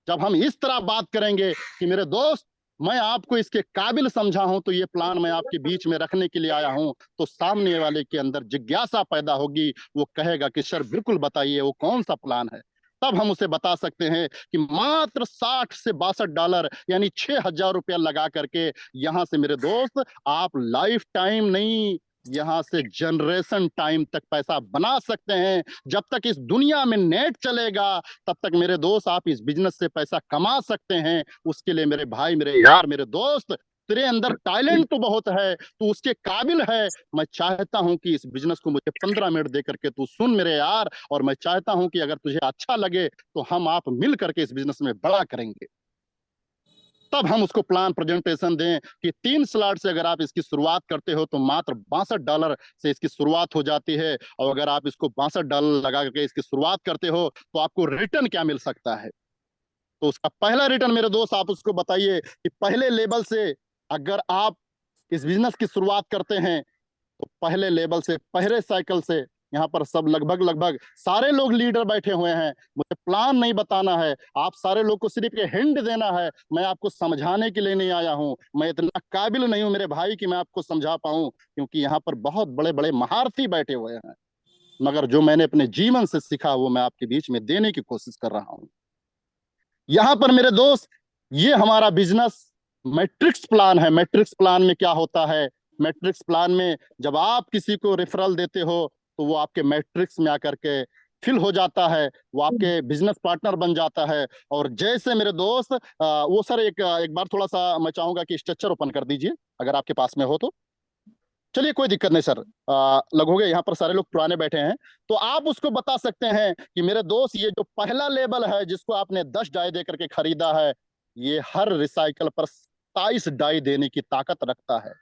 Speaker 2: जब हम इस तरह बात करेंगे कि मेरे दोस्त, मैं आपको इसके काबिल समझा हूं तो ये प्लान मैं आपके बीच में रखने के लिए आया हूं, तो सामने वाले के अंदर जिज्ञासा पैदा होगी। वो कहेगा कि सर बिल्कुल बताइए वो कौन सा प्लान है। तब हम उसे बता सकते हैं कि मात्र 60 से $62 यानी 6,000 रुपया लगा करके यहां से मेरे दोस्त आप लाइफ टाइम नहीं, यहां से जनरेशन टाइम तक पैसा बना सकते हैं। जब तक इस दुनिया में नेट चलेगा तब तक मेरे दोस्त आप इस बिजनेस से पैसा कमा सकते हैं। उसके लिए मेरे भाई, मेरे यार, मेरे दोस्त, तेरे अंदर टैलेंट तो बहुत है, तू उसके काबिल है। मैं चाहता हूं कि इस बिजनेस को मुझे 15 मिनट दे करके तू सुन मेरे यार, और मैं चाहता हूं कि अगर तुझे अच्छा लगे तो हम आप मिल करके इस बिजनेस में बड़ा करेंगे। तब हम उसको प्लान प्रेजेंटेशन दें कि 3 स्लॉट से अगर आप इसकी शुरुआत करते हो तो मात्र $62 से इसकी शुरुआत हो जाती है, और अगर आप इसको $62 लगा करके इसकी शुरुआत करते हो तो आपको रिटर्न क्या मिल सकता है। तो उसका पहला रिटर्न मेरे दोस्त, आप उसको बताइए कि पहले लेवल से अगर आप इस बिजनेस की शुरुआत करते हैं तो पहले लेवल से, पहले साइकिल से, यहाँ पर सब लगभग लगभग सारे लोग लीडर बैठे हुए हैं। मुझे प्लान नहीं बताना है, आप सारे लोग को सिर्फ ये हिंट देना है। मैं आपको समझाने के लिए नहीं आया हूँ, मैं इतना काबिल नहीं हूं मेरे भाई कि मैं आपको समझा पाऊं, क्योंकि यहाँ पर बहुत बड़े बड़े महारथी बैठे हुए हैं। मगर जो मैंने अपने जीवन से सीखा वो मैं आपके बीच में देने की कोशिश कर रहा हूँ। यहाँ पर मेरे दोस्त, ये हमारा बिजनेस मैट्रिक्स प्लान है। मैट्रिक्स प्लान में क्या होता है, मैट्रिक्स प्लान में जब आप किसी को रेफरल देते हो तो वो आपके मैट्रिक्स में आकर के फिल हो जाता है, वो आपके बिजनेस पार्टनर बन जाता है। और जैसे मेरे दोस्त, वो सर एक बार थोड़ा सा मैं चाहूंगा कि स्ट्रक्चर ओपन कर दीजिए अगर आपके पास में हो तो। चलिए कोई दिक्कत नहीं सर, लगभग यहाँ पर सारे लोग पुराने बैठे हैं, तो आप उसको बता सकते हैं कि मेरे दोस्त ये जो पहला लेबल है जिसको आपने 10 डाई दे करके खरीदा है, ये हर रिसाइकल पर 27 डाई देने की ताकत रखता है।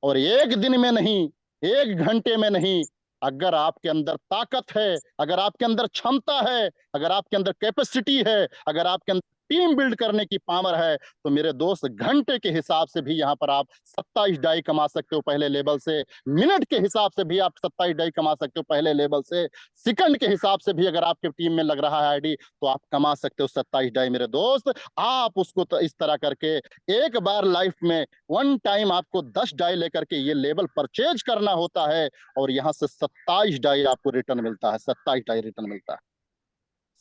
Speaker 2: और एक दिन में नहीं, एक घंटे में नहीं, अगर आपके अंदर ताकत है, अगर आपके अंदर क्षमता है, अगर आपके अंदर कैपेसिटी है, अगर आपके अंदर टीम बिल्ड करने की पावर है, तो मेरे दोस्त घंटे के हिसाब से भी यहाँ पर आप 27 डाई कमा सकते हो पहले लेवल से। मिनट के हिसाब से भी आप 27 डाई कमा सकते हो पहले लेवल से। सेकंड के हिसाब से भी अगर आपके टीम में लग रहा है आईडी, तो आप कमा सकते हो 27 डाई मेरे दोस्त। आप उसको तो इस तरह करके एक बार लाइफ में वन टाइम आपको 10 डाई लेकर के ये लेवल परचेज करना होता है, और यहां से 27 डाई आपको रिटर्न मिलता है, 27 डाई रिटर्न मिलता है।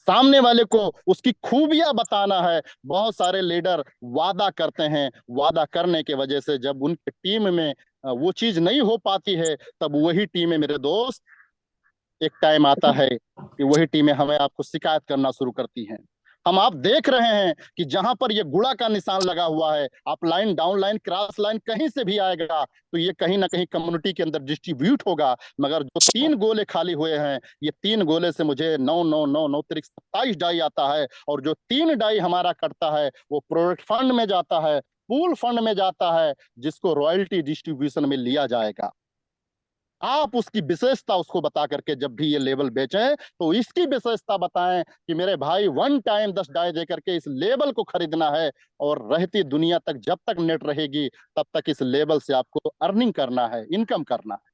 Speaker 2: सामने वाले को उसकी खूबियां बताना है। बहुत सारे लीडर वादा करते हैं, वादा करने के वजह से जब उनकी टीम में वो चीज नहीं हो पाती है, तब वही टीमें मेरे दोस्त एक टाइम आता है कि वही टीमें हमें आपको शिकायत करना शुरू करती हैं। हम आप देख रहे हैं कि जहां पर ये गुड़ा का निशान लगा हुआ है, आप line down line cross line कहीं से भी आएगा तो ये कहीं ना कहीं कम्युनिटी के अंदर डिस्ट्रीब्यूट होगा। मगर जो 3 गोले खाली हुए हैं, ये 3 गोले से मुझे 9 9 9 9 तिरिक 27 डाई आता है। और जो 3 डाई हमारा कटता है वो प्रोडक्ट फंड में जाता है, पूल फंड में जाता है, जिसको रॉयल्टी डिस्ट्रीब्यूशन में लिया जाएगा। आप उसकी विशेषता उसको बता करके जब भी ये लेवल बेचें, तो इसकी विशेषता बताएं कि मेरे भाई वन टाइम 10 डाई दे करके इस लेवल को खरीदना है, और रहती दुनिया तक जब तक नेट रहेगी तब तक इस लेवल से आपको अर्निंग करना है, इनकम करना है।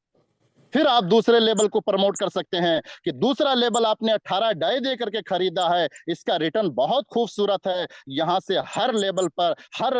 Speaker 2: फिर आप दूसरे लेवल को प्रमोट कर सकते हैं कि दूसरा लेवल आपने 18 डाई दे करके खरीदा है, इसका रिटर्न बहुत खूबसूरत है। यहां से हर लेवल पर हर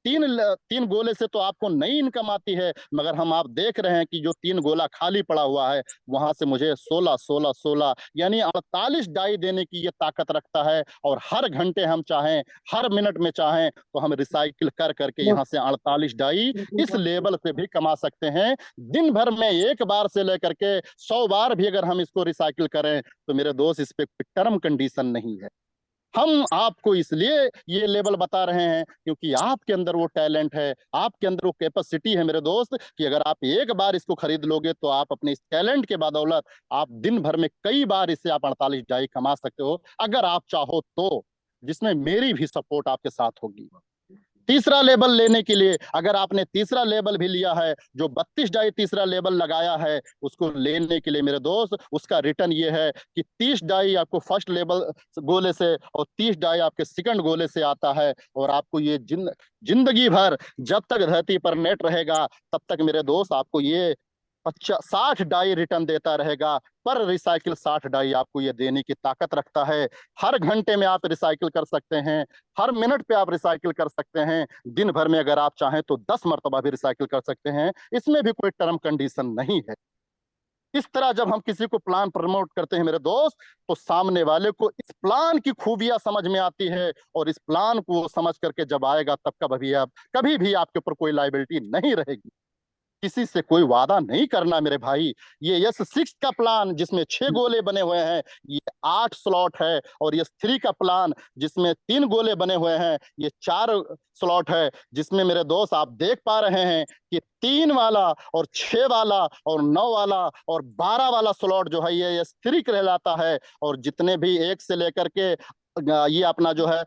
Speaker 2: तीन गोले से तो आपको नई इनकम आती है, मगर हम आप देख रहे हैं कि जो 3 गोला खाली पड़ा हुआ है, वहां से मुझे 16 16 16 यानी 48 डाई देने की ये ताकत रखता है। और हर घंटे हम चाहें, हर मिनट में चाहें, तो हम रिसाइकिल कर करके यहाँ से 48 डाई इस लेवल से भी कमा सकते हैं। दिन भर में एक बार से लेकर के 100 बार भी अगर हम इसको रिसाइकिल करें, तो मेरे दोस्त इस पे कोई टर्म कंडीशन नहीं है। हम आपको इसलिए ये लेवल बता रहे हैं क्योंकि आपके अंदर वो टैलेंट है, आपके अंदर वो कैपेसिटी है मेरे दोस्त, कि अगर आप एक बार इसको खरीद लोगे तो आप अपने इस टैलेंट के बदौलत आप दिन भर में कई बार इससे आप 48 डाई कमा सकते हो, अगर आप चाहो तो, जिसमें मेरी भी सपोर्ट आपके साथ होगी। तीसरा लेवल लेने के लिए अगर आपने तीसरा लेवल भी लिया है, जो 32 डाई तीसरा लेवल लगाया है, उसको लेने के लिए मेरे दोस्त उसका रिटर्न ये है कि 30 डाई आपको फर्स्ट लेवल गोले से और 30 डाई आपके सेकंड गोले से आता है। और आपको ये जिंदगी भर जब तक धरती पर नेट रहेगा तब तक मेरे दोस्त आपको ये 60 डाई रिटर्न देता रहेगा। पर रिसाइकिल 60 डाई आपको ये देने की ताकत रखता है। हर घंटे में आप रिसाइकिल कर सकते हैं, हर मिनट पे आप रिसाइकिल कर सकते हैं, दिन भर में अगर आप चाहें तो 10 मरतबा भी रिसाइकिल कर सकते हैं। इसमें भी कोई टर्म कंडीशन नहीं है। इस तरह जब हम किसी को प्लान प्रमोट करते हैं मेरे दोस्त, तो सामने वाले को इस प्लान की खूबियां समझ में आती है, और इस प्लान को समझ करके जब आएगा तब कभी भी आपके ऊपर कोई लाइबिलिटी नहीं रहेगी। किसी से कोई वादा नहीं करना मेरे भाई। ये S6 का प्लान जिसमें 6 गोले बने हुए हैं, ये 8 स्लॉट है। और S3 का प्लान जिसमें 3 गोले बने हुए हैं, ये 4 स्लॉट है। जिसमें मेरे दोस्त आप देख पा रहे हैं कि 3 वाला और 6 वाला और 9 वाला और 12 वाला स्लॉट जो है ये S3 कहलाता है। और जितने भी 1 से लेकर के ये अपना जो है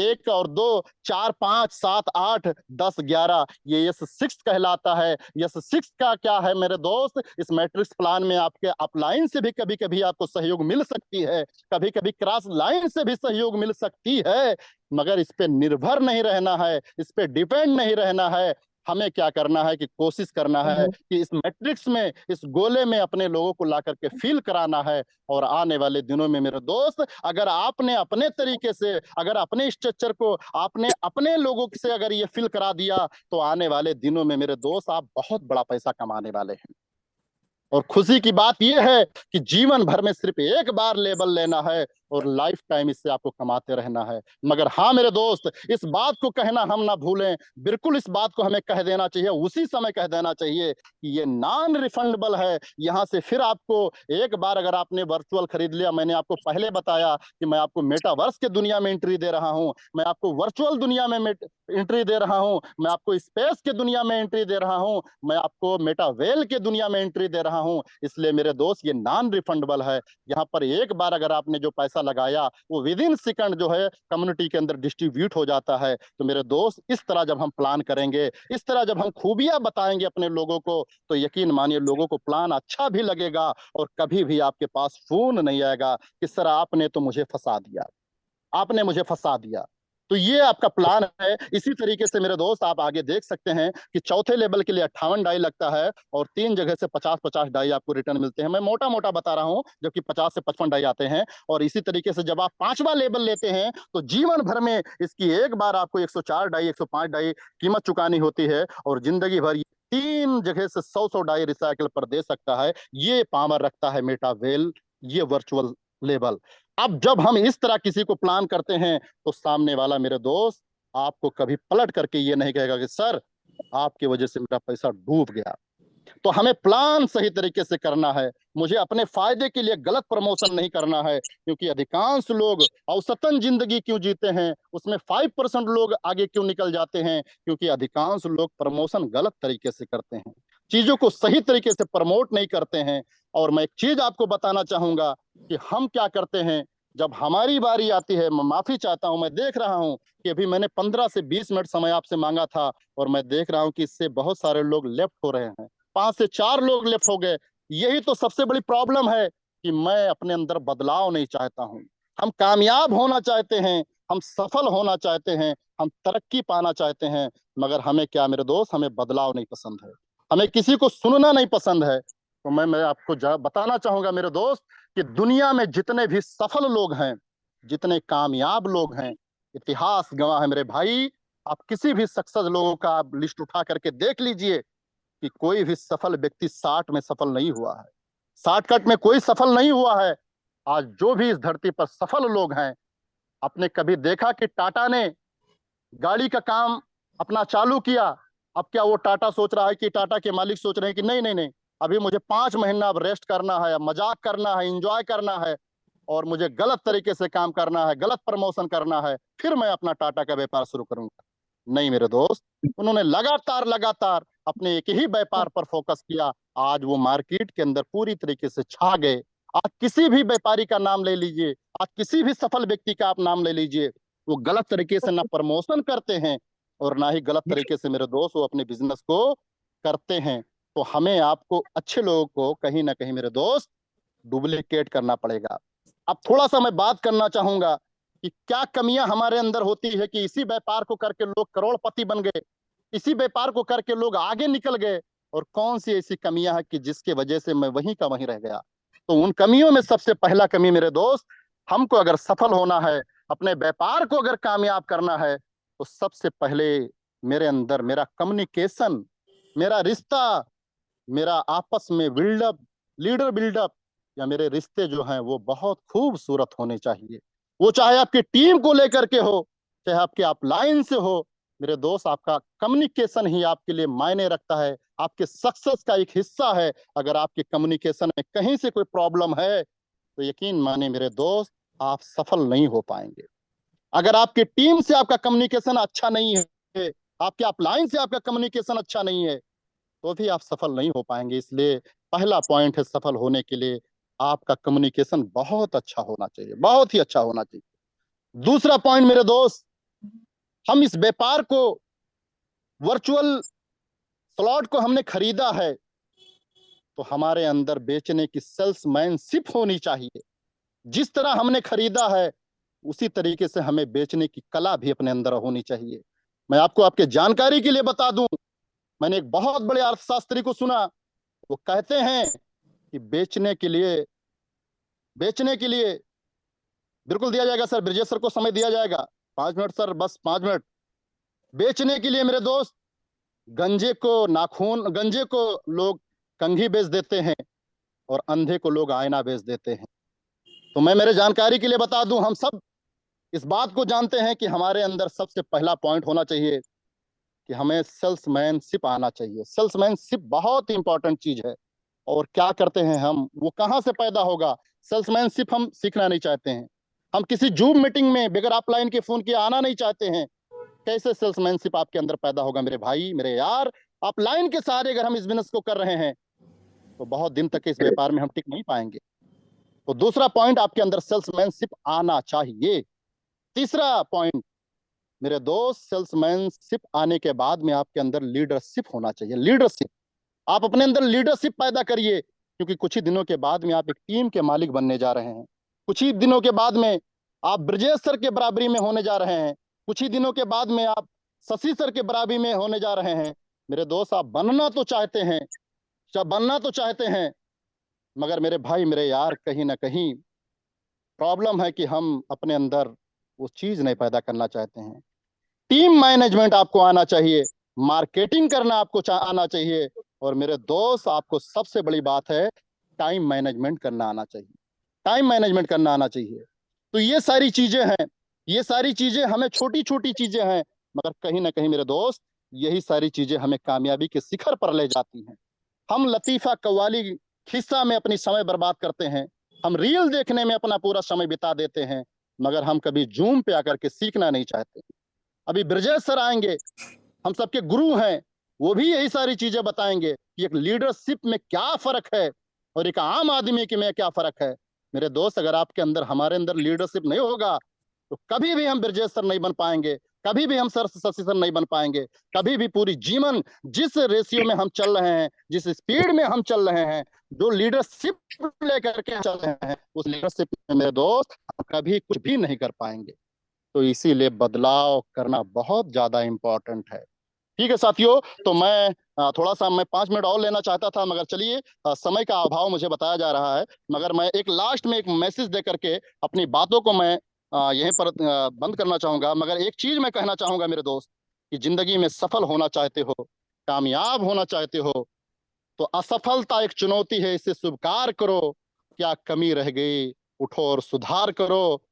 Speaker 2: 1 और 2 4 5 7 8 10 11, ये S6 कहलाता है। S6 का क्या है मेरे दोस्त, इस मैट्रिक्स प्लान में आपके अपलाइन से भी कभी कभी आपको सहयोग मिल सकती है, कभी कभी क्रॉस लाइन से भी सहयोग मिल सकती है, मगर इस पे निर्भर नहीं रहना है, इस पे डिपेंड नहीं रहना है। हमें क्या करना है कि कोशिश करना है कि इस मैट्रिक्स में, इस गोले में अपने लोगों को ला करके फील कराना है। और आने वाले दिनों में मेरे दोस्त, अगर आपने अपने तरीके से, अगर अपने स्ट्रक्चर को आपने अपने लोगों से अगर ये फील करा दिया, तो आने वाले दिनों में मेरे दोस्त आप बहुत बड़ा पैसा कमाने वाले हैं। और खुशी की बात यह है कि जीवन भर में सिर्फ एक बार लेबल लेना है, और लाइफ टाइम इससे आपको कमाते रहना है। मगर हाँ मेरे दोस्त, इस बात को कहना हम ना भूलें, बिल्कुल इस बात को हमें कह देना चाहिए, उसी समय कह देना चाहिए कि ये नॉन रिफंडेबल है। यहाँ से फिर आपको एक बार अगर आपने वर्चुअल खरीद लिया, मैंने आपको पहले बताया कि मैं आपको मेटावर्स के दुनिया में एंट्री दे रहा हूँ, मैं आपको वर्चुअल दुनिया में एंट्री दे रहा हूँ, मैं आपको स्पेस के दुनिया में एंट्री दे रहा हूँ, मैं आपको मेटावेल के दुनिया में एंट्री दे रहा हूँ। इसलिए मेरे दोस्त ये नॉन रिफंडेबल है। यहाँ पर एक बार अगर आपने जो पैसा लगाया वो विद इन सेकंड जो है कम्युनिटी के अंदर डिस्ट्रीब्यूट हो जाता है। तो मेरे दोस्त इस तरह जब हम प्लान करेंगे, इस तरह जब हम खूबियां बताएंगे अपने लोगों को, तो यकीन मानिए लोगों को प्लान अच्छा भी लगेगा और कभी भी आपके पास फोन नहीं आएगा कि सर आपने तो मुझे फंसा दिया, आपने मुझे फंसा दिया। तो ये आपका प्लान है। इसी तरीके से मेरे दोस्त आप आगे देख सकते हैं कि चौथे लेवल के लिए 58 डाई लगता है और 3 जगह से 50-50 डाई आपको रिटर्न मिलते हैं। मैं मोटा मोटा बता रहा हूं, जबकि 50 से 55 डाई आते हैं। और इसी तरीके से जब आप 5वां लेवल लेते हैं तो जीवन भर में इसकी एक बार आपको 104 डाई 105 डाई कीमत चुकानी होती है और जिंदगी भर 3 जगह से 100 डाई रिसाइकिल पर दे सकता है। ये पावर रखता है मेटावेल, ये वर्चुअल लेवल। अब जब हम इस तरह किसी को प्लान करते हैं तो सामने वाला मेरे दोस्त आपको कभी पलट करके ये नहीं कहेगा कि सर आपकी वजह से मेरा पैसा डूब गया। तो हमें प्लान सही तरीके से करना है। मुझे अपने फायदे के लिए गलत प्रमोशन नहीं करना है, क्योंकि अधिकांश लोग औसतन जिंदगी क्यों जीते हैं उसमें 5% लोग आगे क्यों निकल जाते हैं, क्योंकि अधिकांश लोग प्रमोशन गलत तरीके से करते हैं, चीजों को सही तरीके से प्रमोट नहीं करते हैं। और मैं एक चीज आपको बताना चाहूंगा कि हम क्या करते हैं जब हमारी बारी आती है। मैं माफी चाहता हूं, मैं देख रहा हूं कि अभी मैंने 15 से 20 मिनट समय आपसे मांगा था और मैं देख रहा हूं कि इससे बहुत सारे लोग लेफ्ट हो रहे हैं, 5 से 4 लोग लेफ्ट हो गए। यही तो सबसे बड़ी प्रॉब्लम है कि मैं अपने अंदर बदलाव नहीं चाहता हूं। हम कामयाब होना चाहते हैं, हम सफल होना चाहते हैं, हम तरक्की पाना चाहते हैं, मगर हमें क्या मेरे दोस्त, हमें बदलाव नहीं पसंद है, हमें किसी को सुनना नहीं पसंद है। तो मैं आपको बताना चाहूंगा मेरे दोस्त कि दुनिया में जितने भी सफल लोग हैं, जितने कामयाब लोग हैं, इतिहास गवाह है मेरे भाई। आप किसी भी सक्सेस लोगों का आप लिस्ट उठा करके देख लीजिए कि कोई भी सफल व्यक्ति 60 में सफल नहीं हुआ है, शॉर्टकट में कोई सफल नहीं हुआ है। आज जो भी इस धरती पर सफल लोग हैं, आपने कभी देखा कि टाटा ने गाड़ी का काम अपना चालू किया? अब क्या वो टाटा सोच रहा है कि टाटा के मालिक सोच रहे हैं कि नहीं नहीं नहीं, अभी मुझे 5 महीना अब रेस्ट करना है, मजाक करना है, इंजॉय करना है और मुझे गलत तरीके से काम करना है, गलत प्रमोशन करना है, फिर मैं अपना टाटा का व्यापार शुरू करूंगा? नहीं मेरे दोस्त, उन्होंने लगातार लगातार अपने एक ही व्यापार पर फोकस किया। आज वो मार्केट के अंदर पूरी तरीके से छा गए। आज किसी भी व्यापारी का नाम ले लीजिए, आज किसी भी सफल व्यक्ति का आप नाम ले लीजिए, वो गलत तरीके से ना प्रमोशन करते हैं और ना ही गलत तरीके से मेरे दोस्त वो अपने बिजनेस को करते हैं। तो हमें आपको अच्छे लोगों को कहीं ना कहीं मेरे दोस्त डुप्लीकेट करना पड़ेगा। अब थोड़ा सा मैं बात करना चाहूंगा कि क्या कमियां हमारे अंदर होती है कि इसी व्यापार को करके लोग करोड़पति बन गए, इसी व्यापार को करके लोग आगे निकल गए, और कौन सी ऐसी कमियां है कि जिसके वजह से मैं वहीं का वहीं रह गया। तो उन कमियों में सबसे पहला कमी मेरे दोस्त, हमको अगर सफल होना है, अपने व्यापार को अगर कामयाब करना है, तो सबसे पहले मेरे अंदर मेरा कम्युनिकेशन, मेरा रिश्ता, मेरा आपस में बिल्डअप, लीडर बिल्डअप, या मेरे रिश्ते जो हैं वो बहुत खूबसूरत होने चाहिए। वो चाहे आपकी टीम को लेकर के हो, चाहे आपके अपलाइन से हो, मेरे दोस्त आपका कम्युनिकेशन ही आपके लिए मायने रखता है, आपके सक्सेस का एक हिस्सा है। अगर आपके कम्युनिकेशन में कहीं से कोई प्रॉब्लम है तो यकीन माने मेरे दोस्त आप सफल नहीं हो पाएंगे। अगर आपकी टीम से आपका कम्युनिकेशन अच्छा नहीं है, आपके अपलाइन से आपका कम्युनिकेशन अच्छा नहीं है, तो भी आप सफल नहीं हो पाएंगे। इसलिए पहला पॉइंट है सफल होने के लिए आपका कम्युनिकेशन बहुत अच्छा होना चाहिए, बहुत ही अच्छा होना चाहिए। दूसरा पॉइंट मेरे दोस्त, हम इस व्यापार को, वर्चुअल स्लॉट को हमने खरीदा है तो हमारे अंदर बेचने की सेल्समैनशिप होनी चाहिए। जिस तरह हमने खरीदा है उसी तरीके से हमें बेचने की कला भी अपने अंदर होनी चाहिए। मैं आपको आपके जानकारी के लिए बता दूं, मैंने एक बहुत बड़े अर्थशास्त्री को सुना, वो कहते हैं कि बेचने के लिए बिल्कुल दिया जाएगा सर, ब्रिजेश सर को समय दिया जाएगा, 5 मिनट सर, बस 5 मिनट। बेचने के लिए मेरे दोस्त गंजे को लोग कंघी बेच देते हैं और अंधे को लोग आईना बेच देते हैं। तो मैं मेरे जानकारी के लिए बता दूं, हम सब इस बात को जानते हैं कि हमारे अंदर सबसे पहला पॉइंट होना चाहिए कि हमें सेल्समैनशिप आना चाहिए। सेल्समैनशिप बहुत इंपॉर्टेंट चीज है। और क्या करते हैं हम, वो कहाँ से पैदा होगा? सेल्समैनशिप हम सीखना नहीं चाहते हैं। हम किसी जूम मीटिंग में बगैर ऑफलाइन के फोन किए आना नहीं चाहते हैं। कैसे सेल्समैनशिप आपके अंदर पैदा होगा मेरे भाई, मेरे यार? ऑफलाइन के सहारे अगर हम इस बिजनेस को कर रहे हैं तो बहुत दिन तक इस व्यापार में हम टिक नहीं पाएंगे। तो दूसरा पॉइंट, आपके अंदर सेल्समैनशिप आना चाहिए। तीसरा पॉइंट मेरे दोस्त, सेल्समैनशिप आने के बाद में आपके अंदर लीडरशिप होना चाहिए। लीडरशिप, आप अपने अंदर लीडरशिप पैदा करिए, क्योंकि कुछ ही दिनों के बाद में आप एक टीम के मालिक बनने जा रहे हैं। कुछ ही दिनों के बाद में आप ब्रजेश सर के बराबरी में होने जा रहे हैं। कुछ ही दिनों के बाद में आप शशि सर के बराबरी में होने जा रहे हैं। मेरे दोस्त, आप बनना तो चाहते हैं, बनना तो चाहते हैं, मगर मेरे भाई, मेरे यार, कहीं ना कहीं प्रॉब्लम है कि हम अपने अंदर वो चीज नहीं पैदा करना चाहते हैं। टीम मैनेजमेंट आपको आना चाहिए, मार्केटिंग करना आपको आना चाहिए, और मेरे दोस्त, आपको सबसे बड़ी बात है, टाइम मैनेजमेंट करना आना चाहिए। टाइम मैनेजमेंट करना आना चाहिए। तो ये सारी चीजें हैं, ये सारी चीजें हमें छोटी छोटी चीजें हैं, मगर कहीं ना कहीं मेरे दोस्त, यही सारी चीजें हमें कामयाबी के शिखर पर ले जाती हैं। हम लतीफा कव्वाली खिस्सा में अपनी समय बर्बाद करते हैं, हम रील देखने में अपना पूरा समय बिता देते हैं, मगर हम कभी जूम पे आकर के सीखना नहीं चाहते। अभी ब्रजेश सर आएंगे, हम सबके गुरु हैं, वो भी यही सारी चीजें बताएंगे कि एक लीडरशिप में क्या फर्क है और एक आम आदमी के में क्या फर्क है। मेरे दोस्त, अगर आपके अंदर, हमारे अंदर लीडरशिप नहीं होगा तो कभी भी हम ब्रजेश सर नहीं बन पाएंगे, कभी भी हम सर शशि सर नहीं बन पाएंगे। कभी भी पूरी जीवन जिस रेशियो में हम चल रहे हैं, जिस स्पीड में हम चल रहे हैं, जो लीडरशिप लेकर के चल रहे हैं, उस लीडरशिप में मेरे दोस्त कभी कुछ भी नहीं कर पाएंगे। तो इसीलिए बदलाव करना बहुत ज्यादा इंपॉर्टेंट है। ठीक है साथियों, तो मैं थोड़ा सा, मैं 5 मिनट और लेना चाहता था, मगर चलिए, समय का अभाव मुझे बताया जा रहा है। मगर मैं एक लास्ट में एक मैसेज दे करके अपनी बातों को मैं यहीं पर बंद करना चाहूंगा। मगर एक चीज मैं कहना चाहूंगा मेरे दोस्त, कि जिंदगी में सफल होना चाहते हो, कामयाब होना चाहते हो, तो असफलता एक चुनौती है, इसे स्वीकार करो। क्या कमी रह गई, उठो और सुधार करो।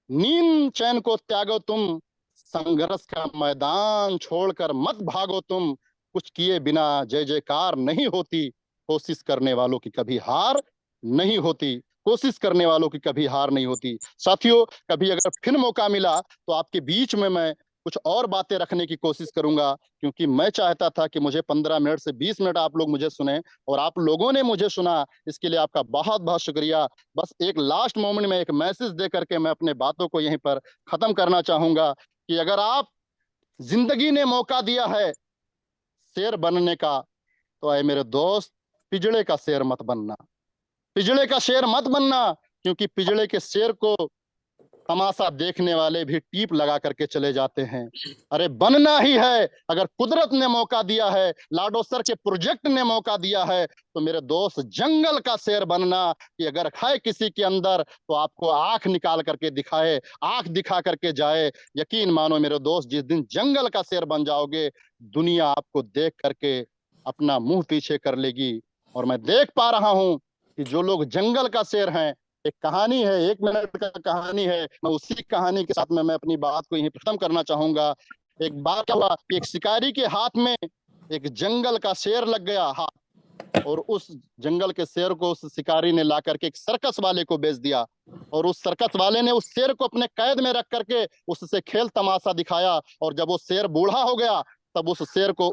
Speaker 2: नींद चैन को त्यागो तुम, संघर्ष का मैदान छोड़कर मत भागो तुम। कुछ किए बिना जय जयकार नहीं होती, कोशिश करने वालों की कभी हार नहीं होती, कोशिश करने वालों की कभी हार नहीं होती। साथियों, कभी अगर फिर मौका मिला तो आपके बीच में मैं कुछ और बातें रखने की कोशिश करूंगा, क्योंकि मैं चाहता था कि मुझे 15 मिनट से 20 मिनट आप लोग मुझे सुने, और आप लोगों ने मुझे सुना। इसके लिए आपका बहुत बहुत शुक्रिया। बस एक लास्ट मोमेंट में एक मैसेज दे करके मैं अपने बातों को यहीं पर खत्म करना चाहूंगा, कि अगर आप, जिंदगी ने मौका दिया है शेर बनने का, तो आए मेरे दोस्त, पिजड़े का शेर मत बनना। पिजड़े का शेर मत बनना, क्योंकि पिजड़े के शेर को तमाशा देखने वाले भी टीप लगा करके चले जाते हैं। अरे बनना ही है, अगर कुदरत ने मौका दिया है, लाडो सर के प्रोजेक्ट ने मौका दिया है, तो मेरे दोस्त जंगल का शेर बनना, कि अगर है किसी के अंदर तो आपको आंख निकाल करके दिखाए, आंख दिखा करके जाए। यकीन मानो मेरे दोस्त, जिस दिन जंगल का शेर बन जाओगे, दुनिया आपको देख करके अपना मुंह पीछे कर लेगी। और मैं देख पा रहा हूं कि जो लोग जंगल का शेर हैं, एक कहानी है, 1 मिनट का कहानी है, मैं उसी कहानी के साथ में मैं अपनी बात को यहीं खत्म करना चाहूंगा। एक बार क्या हुआ कि एक शिकारी के हाथ में एक जंगल का शेर लग गया हाथ, और उस जंगल के शेर को उस शिकारी ने ला करके एक सर्कस वाले को बेच दिया, और उस सर्कस वाले ने उस शेर को अपने कैद में रख करके उससे खेल तमाशा दिखाया। और जब वो शेर बूढ़ा हो गया, तब उस शेर को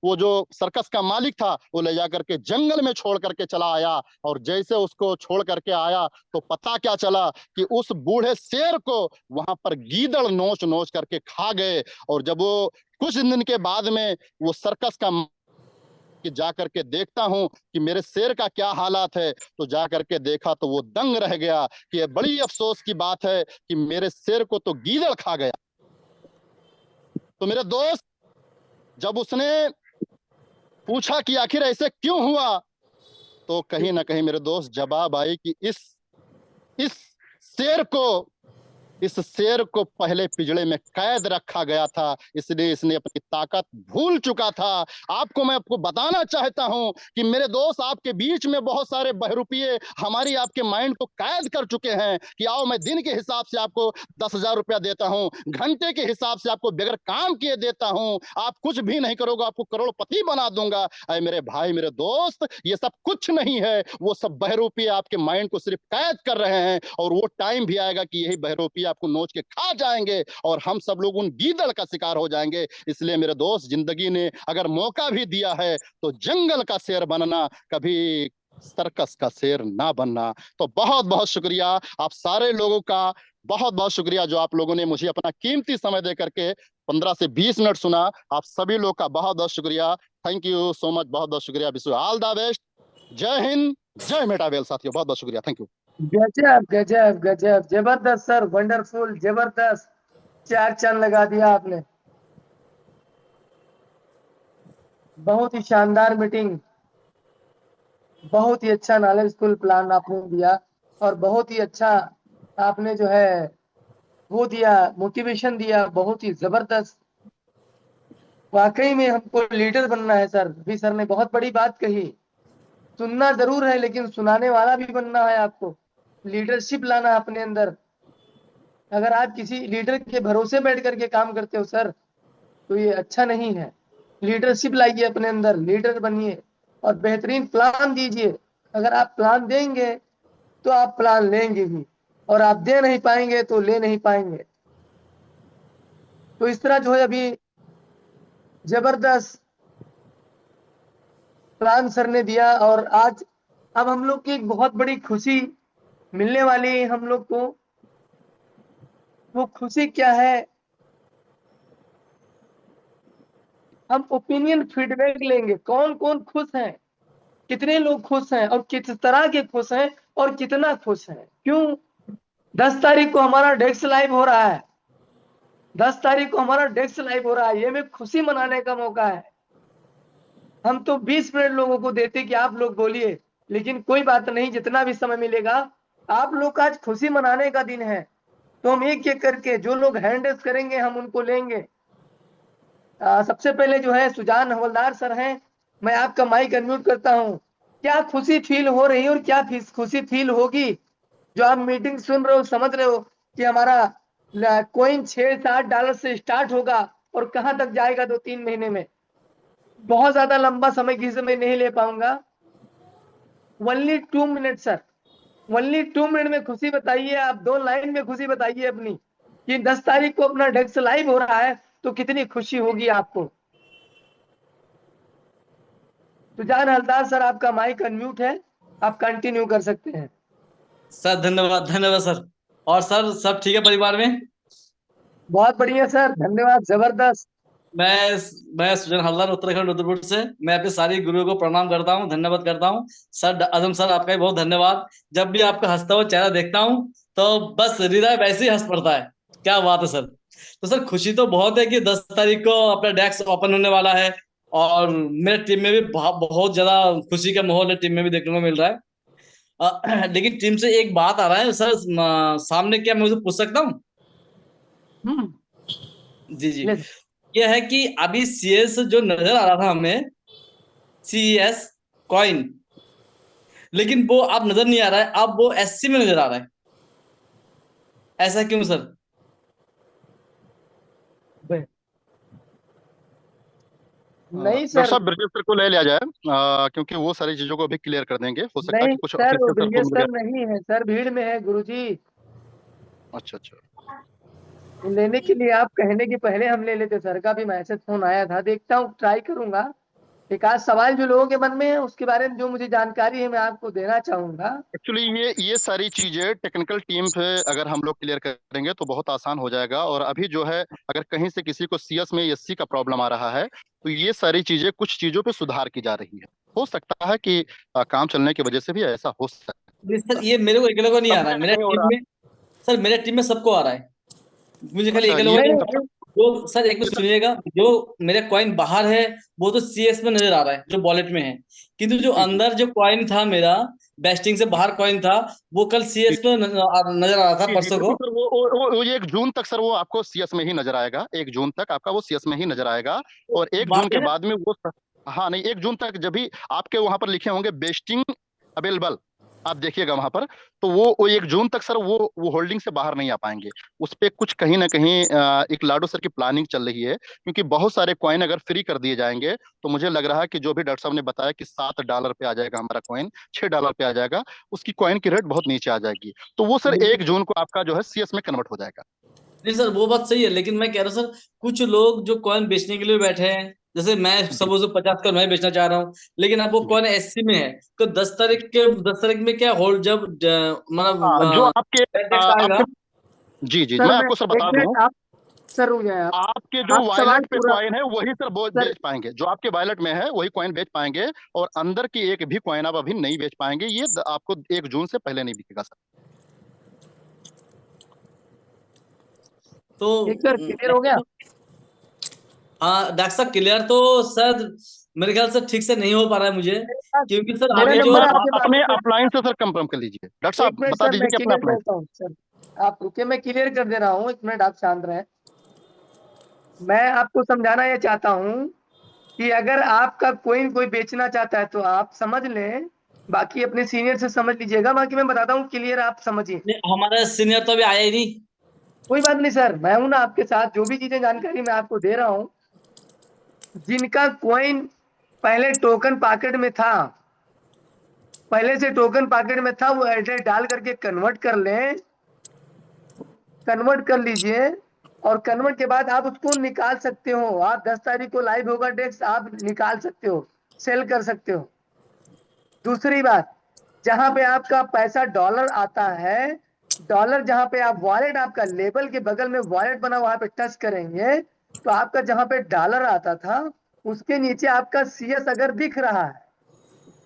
Speaker 2: वो जो सर्कस का मालिक था, वो ले जा करके जंगल में छोड़ करके चला आया। और जैसे उसको छोड़ करके आया, तो पता क्या चला कि उस बूढ़े शेर को वहां पर गीदड़ नोच नोच करके खा गए। और जब वो कुछ दिन के बाद में वो सर्कस का, कि जा करके देखता हूं कि मेरे शेर का क्या हालात है, तो जा करके देखा तो वो दंग रह गया कि ये बड़ी अफसोस की बात है कि मेरे शेर को तो गीदड़ खा गया। तो मेरे दोस्त, जब उसने पूछा कि आखिर ऐसे क्यों हुआ, तो कहीं ना कहीं मेरे दोस्त जवाब आई कि इस शेर को, इस शेर को पहले पिंजड़े में कैद रखा गया था, इसलिए इसने अपनी ताकत भूल चुका था। मैं आपको बताना चाहता हूं कि मेरे दोस्त, आपके बीच में बहुत सारे बहरूपिये हमारी आपके माइंड को कैद कर चुके हैं कि आओ मैं दिन के हिसाब से आपको 10,000 रुपया देता हूं, घंटे के हिसाब से आपको बगैर काम किए देता हूं, आप कुछ भी नहीं करोगे, आपको करोड़पति बना दूंगा। अरे मेरे भाई, मेरे दोस्त, ये सब कुछ नहीं है। वो सब बहरूपिये आपके माइंड को सिर्फ कैद कर रहे हैं, और वो टाइम भी आएगा कि यही बहरूपिये आपको नोच के खा जाएंगे और हम सब लोग उन गीदड़ का शिकार हो जाएंगे। इसलिए मेरे दोस्त, जिंदगी ने अगर मौका भी दिया है तो जंगल का शेर बनना, कभी सर्कस का शेर ना बनना। तो बहुत बहुत शुक्रिया आप सारे लोगों का, बहुत बहुत शुक्रिया जो आप लोगों ने मुझे अपना कीमती समय दे करके 15 से 20 मिनट सुना। आप सभी लोग का बहुत बहुत शुक्रिया। थैंक यू सो मच, बहुत बहुत शुक्रिया। Wish you all the best. जय हिंद, जय मेटावेल साथियों, बहुत बहुत शुक्रिया। Thank you.
Speaker 1: गजब गजब गजब, जबरदस्त सर, वंडरफुल, जबरदस्त, 4 चांद लगा दिया आपने। बहुत ही शानदार मीटिंग, बहुत ही अच्छा नॉलेजफुल प्लान आपने दिया, और बहुत ही अच्छा आपने जो है वो दिया, मोटिवेशन दिया, बहुत ही जबरदस्त। वाकई में हमको लीडर बनना है सर। अभी सर ने बहुत बड़ी बात कही, सुनना जरूर है लेकिन सुनाने वाला भी बनना है आपको, लीडरशिप लाना है अपने अंदर। अगर आप किसी लीडर के भरोसे बैठ करके काम करते हो सर, तो ये अच्छा नहीं है। लीडरशिप लाइए अपने अंदर, लीडर बनिए और बेहतरीन प्लान दीजिए। अगर आप प्लान देंगे तो आप प्लान लेंगे भी, और आप दे नहीं पाएंगे तो ले नहीं पाएंगे। तो इस तरह जो है अभी जबरदस्त प्लान सर ने दिया, और आज अब हम लोग की एक बहुत बड़ी खुशी मिलने वाली है हम लोग को। वो खुशी क्या है, हम ओपिनियन फीडबैक लेंगे, कौन कौन खुश हैं, कितने लोग खुश हैं, और किस तरह के खुश हैं, और कितना खुश हैं, क्यों। 10 तारीख को हमारा डेस्क लाइव हो रहा है, 10 तारीख को हमारा डेस्क लाइव हो रहा है, ये में खुशी मनाने का मौका है। हम तो 20 मिनट लोगों को देते कि आप लोग बोलिए, लेकिन कोई बात नहीं, जितना भी समय मिलेगा, आप लोग का आज खुशी मनाने का दिन है। तो हम एक एक करके जो लोग हैंड रेस करेंगे हम उनको लेंगे। सबसे पहले जो है सुजान हवलदार सर हैं, मैं आपका माइक अनम्यूट करता हूं। क्या खुशी फील हो रही है और क्या खुशी फील होगी, जो आप मीटिंग सुन रहे हो, समझ रहे हो कि हमारा कॉइन 6-7 डॉलर से स्टार्ट होगा और कहां तक जाएगा 2-3 महीने में। बहुत ज्यादा लंबा समय किसी में नहीं ले पाऊंगा। Only 2 minute sir, only 2 minute में खुशी बताइए, आप 2 लाइन में खुशी बताइए अपनी, कि 10 तारीख को अपना डेस्क लाइव हो रहा है तो कितनी खुशी होगी आपको। सुजान हवलदार सर, आपका माइक अनम्यूट है, आप कंटिन्यू कर सकते हैं।
Speaker 3: सर धन्यवाद, धन्यवाद सर। और सर सब ठीक है परिवार में?
Speaker 1: बहुत बढ़िया सर, धन्यवाद, जबरदस्त।
Speaker 3: मैं मैं सुजन हल्दार, उत्तराखंड रुद्रपुर से। मैं अपने सारी गुरुओं को प्रणाम करता हूँ, धन्यवाद करता हूँ। सर आजम सर, आपका भी बहुत धन्यवाद। जब भी आपका हंसता हुआ चेहरा देखता हूँ तो बस हृदय वैसे ही हंस पड़ता है। क्या बात है सर। तो सर खुशी तो बहुत है कि 10 तारीख को अपना डेस्क ओपन होने वाला है, और मेरे टीम में भी बहुत ज्यादा खुशी का माहौल है, टीम में भी देखने को मिल रहा है। लेकिन टीम से एक बात आ रहा है सर, सामने, क्या मैं उसे पूछ सकता हूँ? जी जी। यह है कि अभी सीएस जो नजर आ रहा था हमें, सीएस कॉइन, लेकिन वो अब नजर नहीं आ रहा है, अब वो एससी में नजर आ रहा है। ऐसा क्यों सर?
Speaker 1: नहीं
Speaker 2: डॉक्टर
Speaker 1: सर,
Speaker 2: साहब, ब्रिजेश सर को ले लिया जाए, क्योंकि वो सारी चीजों को अभी क्लियर कर देंगे। हो सकता है
Speaker 1: नहीं
Speaker 2: कि कुछ
Speaker 1: सर, वो
Speaker 2: ऑफिशियल सर को
Speaker 1: ब्रिजेश
Speaker 2: मिल
Speaker 1: सर
Speaker 2: गया।
Speaker 1: नहीं है सर, भीड़ में है गुरुजी।
Speaker 2: अच्छा अच्छा।
Speaker 1: लेने के लिए आप कहने के पहले हम ले लेते। सर का भी मैसेज फोन आया था, देखता हूँ, ट्राई करूंगा। एक आध सवाल जो लोगों के मन में है उसके बारे में जो मुझे जानकारी है मैं आपको देना चाहूंगा।
Speaker 2: एक्चुअली ये सारी चीजें टेक्निकल टीम पे अगर हम लोग क्लियर करेंगे तो बहुत आसान हो जाएगा। और अभी जो है, अगर कहीं से किसी को सीएस में एससी का प्रॉब्लम आ रहा है तो ये सारी चीजें, कुछ चीजों पे सुधार की जा रही है। हो सकता है कि काम चलने की वजह से भी ऐसा हो सकता
Speaker 3: सर
Speaker 2: है।
Speaker 3: ये मेरे को अकेले को नहीं आ रहा है,
Speaker 2: कंप्लीट
Speaker 3: मेरे
Speaker 2: नहीं हो
Speaker 3: टीम
Speaker 2: रहा।
Speaker 3: में, सर मेरे टीम में सबको आ रहा है, मुझे खाली
Speaker 2: अच्छा,
Speaker 3: अकेले को
Speaker 2: ये
Speaker 3: नहीं आ
Speaker 1: नहीं
Speaker 3: रहा। जो सर एक बार सुनिएगा, जो मेरे कॉइन बाहर है वो तो सीएस में नजर आ रहा है, जो वॉलेट में है, किंतु जो
Speaker 2: जी जी।
Speaker 3: अंदर जो कॉइन था मेरा, बेस्टिंग से बाहर कॉइन था, वो कल सीएस में नजर आ रहा था
Speaker 2: जी
Speaker 3: परसों
Speaker 2: बिल्कुल
Speaker 3: को।
Speaker 2: सर, वो 1 जून तक सर वो आपको सीएस में ही नजर आएगा। 1 जून तक आपका वो सीएस में ही नजर आएगा। और 1 जून
Speaker 3: बात
Speaker 2: के
Speaker 3: है,
Speaker 2: बाद में वो, हाँ नहीं, 1 जून तक जब भी आपके वहां पर लिखे होंगे बेस्टिंग अवेलेबल, आप देखिएगा वहां पर, तो वो 1 जून तक सर वो होल्डिंग से बाहर नहीं आ पाएंगे। उस पे कुछ कहीं ना कहीं एक लाडो सर की प्लानिंग चल रही है, क्योंकि बहुत सारे कॉइन अगर फ्री कर दिए जाएंगे तो मुझे लग रहा है कि जो भी डॉक्टर साहब ने बताया कि $7 पे आ जाएगा हमारा कॉइन, $6 पे आ जाएगा, उसकी कॉइन की रेट बहुत नीचे आ जाएगी। तो वो सर
Speaker 1: बिल्कुल
Speaker 2: 1 जून को आपका जो है सीएस में कन्वर्ट हो जाएगा।
Speaker 3: नहीं सर वो बात सही है, लेकिन मैं कह रहा हूँ सर, कुछ लोग जो कॉइन बेचने के लिए बैठे हैं, जैसे मैं
Speaker 2: जी
Speaker 3: सपोज 50 का मैं बेचना चाह रहा हूँ, लेकिन अब वो
Speaker 2: जी।
Speaker 3: कॉइन एससी में है, तो 10 तारीख में क्या होल्ड, जब
Speaker 2: जो
Speaker 3: मतलब
Speaker 2: आपके
Speaker 3: टैक्स आएगा।
Speaker 2: आपके, जी जी,
Speaker 1: सर।
Speaker 2: मैं
Speaker 1: मैं
Speaker 2: आपको सर
Speaker 1: एक
Speaker 2: बता दूं,
Speaker 1: मिनट, आप सर रुक जाए आप।
Speaker 2: आपके जो
Speaker 1: आप सवाल
Speaker 2: वॉलेट पे
Speaker 1: पूरा
Speaker 2: कॉइन है वही सर
Speaker 1: सर।
Speaker 2: बेच पाएंगे, जो आपके वॉलेट में है वही कॉइन बेच पाएंगे। और अंदर की एक भी कॉइन आप अभी नहीं बेच पाएंगे, ये आपको 1 जून से पहले नहीं बिकेगा सर।
Speaker 3: तो
Speaker 1: एक सर क्लियर हो गया।
Speaker 3: हाँ डॉक्टर साहब, क्लियर तो सर मेरे ख्याल से ठीक से नहीं हो पा रहा है मुझे,
Speaker 1: मेरे पास
Speaker 3: क्योंकि सर
Speaker 2: आप
Speaker 1: मेरा
Speaker 3: अभी
Speaker 2: एक
Speaker 3: जो
Speaker 1: नंबर
Speaker 2: बार
Speaker 1: आपके पास
Speaker 2: अपने
Speaker 1: है।
Speaker 2: अपलाइन से सर कंफर्म कर लीजिए। डॉक्टर
Speaker 1: एक
Speaker 2: साहब
Speaker 1: मिनट
Speaker 2: बता
Speaker 1: सर,
Speaker 2: दीजिए
Speaker 1: मैं
Speaker 2: कि अपने
Speaker 1: क्लियर
Speaker 2: अपलाइन।
Speaker 1: करता हूँ सर। आप रुके, मैं क्लियर कर दे रहा हूँ। एक मिनट आप शांत रहें। मैं आपको समझाना ये चाहता हूँ कि अगर आपका कोई बेचना चाहता है तो आप समझ लें, बाकी अपने सीनियर से समझ लीजिएगा। बाकी मैं बताता हूँ क्लियर, आप समझिए।
Speaker 3: हमारा सीनियर तो अभी आया ही नहीं।
Speaker 1: कोई बात नहीं सर, मैं हूं ना आपके साथ। जो भी चीजें जानकारी मैं आपको दे रहा हूँ, जिनका कॉइन पहले टोकन पॉकेट में था, पहले से टोकन पॉकेट में था, वो एड्रेस डाल करके कन्वर्ट कर लें, कन्वर्ट कर लीजिए। और कन्वर्ट के बाद आप उसको निकाल सकते हो। आप 10 तारीख को लाइव होगा डेस्क, आप निकाल सकते हो, सेल कर सकते हो। दूसरी बात, जहां पे आपका पैसा डॉलर आता है, डॉलर जहां पे आप वॉलेट, आपका लेबल के बगल में वॉलेट बना, वहां पे टच करेंगे तो आपका जहां पे डॉलर आता था उसके नीचे आपका सीएस अगर दिख रहा है,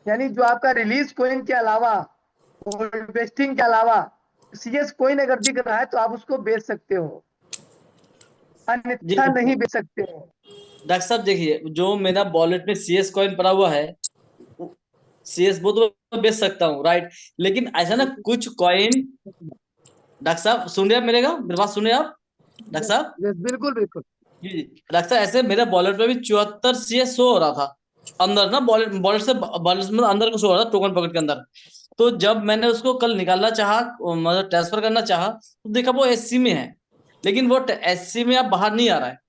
Speaker 1: यानी जो आपका रिलीज कोइन के अलावा, इन्वेस्टिंग के अलावा सीएस कोइन अगर दिख रहा है तो आप उसको बेच सकते हो,
Speaker 3: जी
Speaker 1: अन्यथा नहीं बेच सकते हो।
Speaker 3: डॉक्टर साहब देखिए, जो मेरा वॉलेट में सीएस कॉइन पड़ा हुआ है, सीएस वो तो मैं बेच सकता हूँ, राइट। लेकिन ऐसा ना कुछ कॉइन, डॉक्टर साहब सुन रहे हैं मेरी बात सुन रहे हैं आप डॉक्टर साहब?
Speaker 1: यस, बिल्कुल बिल्कुल।
Speaker 3: जी जी। डॉक्टर साहब ऐसे मेरे वॉलेट में भी 74 सीएस शो हो रहा था अंदर ना, वॉलेट वॉलेट में अंदर को शो हो रहा था टोकन पॉकेट के अंदर। तो जब मैंने उसको कल निकालना चाहा, मतलब ट्रांसफर करना चाहा, तो देखा वो एससी में है, लेकिन वो एससी में अब बाहर नहीं आ रहा है।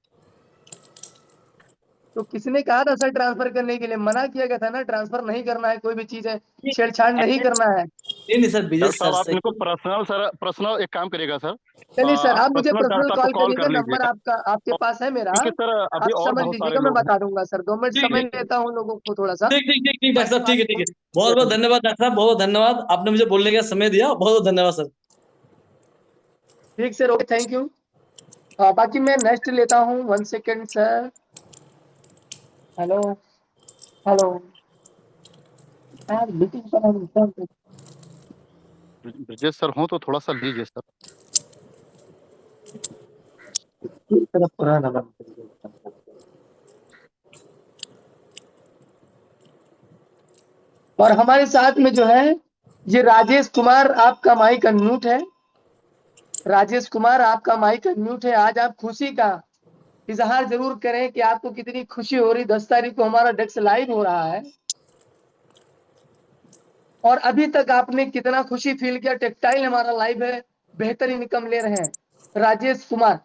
Speaker 1: तो किसने कहा था सर ट्रांसफर करने के लिए? मना किया गया था ना, ट्रांसफर नहीं करना है, कोई भी चीज है छेड़छाड़ नहीं
Speaker 3: ऐसे
Speaker 1: करना है।
Speaker 3: नहीं नहीं सर, विजय
Speaker 2: डॉक्टर
Speaker 3: सर
Speaker 2: साहब आप
Speaker 3: से।
Speaker 2: इनको पर्सनल सर, पर्सनल एक काम करिएगा सर,
Speaker 1: चलिए सर,
Speaker 2: आप
Speaker 1: आप मुझे
Speaker 2: पर्सनल
Speaker 1: पर्सनल
Speaker 2: डॉक्टर साहब को
Speaker 1: कॉल
Speaker 2: कॉल
Speaker 1: करिएगा,
Speaker 2: कर
Speaker 1: नंबर
Speaker 2: लीजिएगा।
Speaker 1: आपका आपके पास है मेरा।
Speaker 2: क्योंकि सर अभी
Speaker 1: आप
Speaker 2: और
Speaker 1: समझ
Speaker 2: बहुत सारे
Speaker 1: लीजिएगा, मैं
Speaker 2: लोग हैं।
Speaker 1: बता दूंगा सर। 2 मिनट
Speaker 3: ठीक
Speaker 1: समय
Speaker 3: ठीक
Speaker 1: लेता हूँ लोगों को थोड़ा सा।
Speaker 3: ठीक ठीक ठीक ठीक डॉक्टर
Speaker 1: बाकी
Speaker 3: साहब, ठीक
Speaker 1: बात
Speaker 3: है ठीक है। बहुत बहुत
Speaker 1: जरूर।
Speaker 3: धन्यवाद डॉक्टर साहब, बहुत बहुत धन्यवाद, आपने मुझे बोलने का समय दिया, बहुत बहुत धन्यवाद सर।
Speaker 1: ठीक सर, ओके, थैंक यू। बाकी मैं नेक्स्ट लेता हूँ। 1 सेकेंड सर। Hello, hello. यार मीटिंग पर हम
Speaker 2: ब्रिजेश सर हो तो थोड़ा सा लीजिए सर।
Speaker 1: तरफ पुराना नंबर। और हमारे साथ में जो है ये राजेश कुमार, आपका माइक अनम्यूट है। राजेश कुमार, आपका माइक अनम्यूट है। आज आप खुशी का इजहार जरूर करें कि आपको कितनी खुशी हो रही। 10 तारीख को हमारा डेस्क लाइव हो रहा है और अभी तक आपने कितना खुशी फील किया। टेक्सटाइल हमारा लाइव है, बेहतर इनकम ले रहे हैं राजेश कुमार।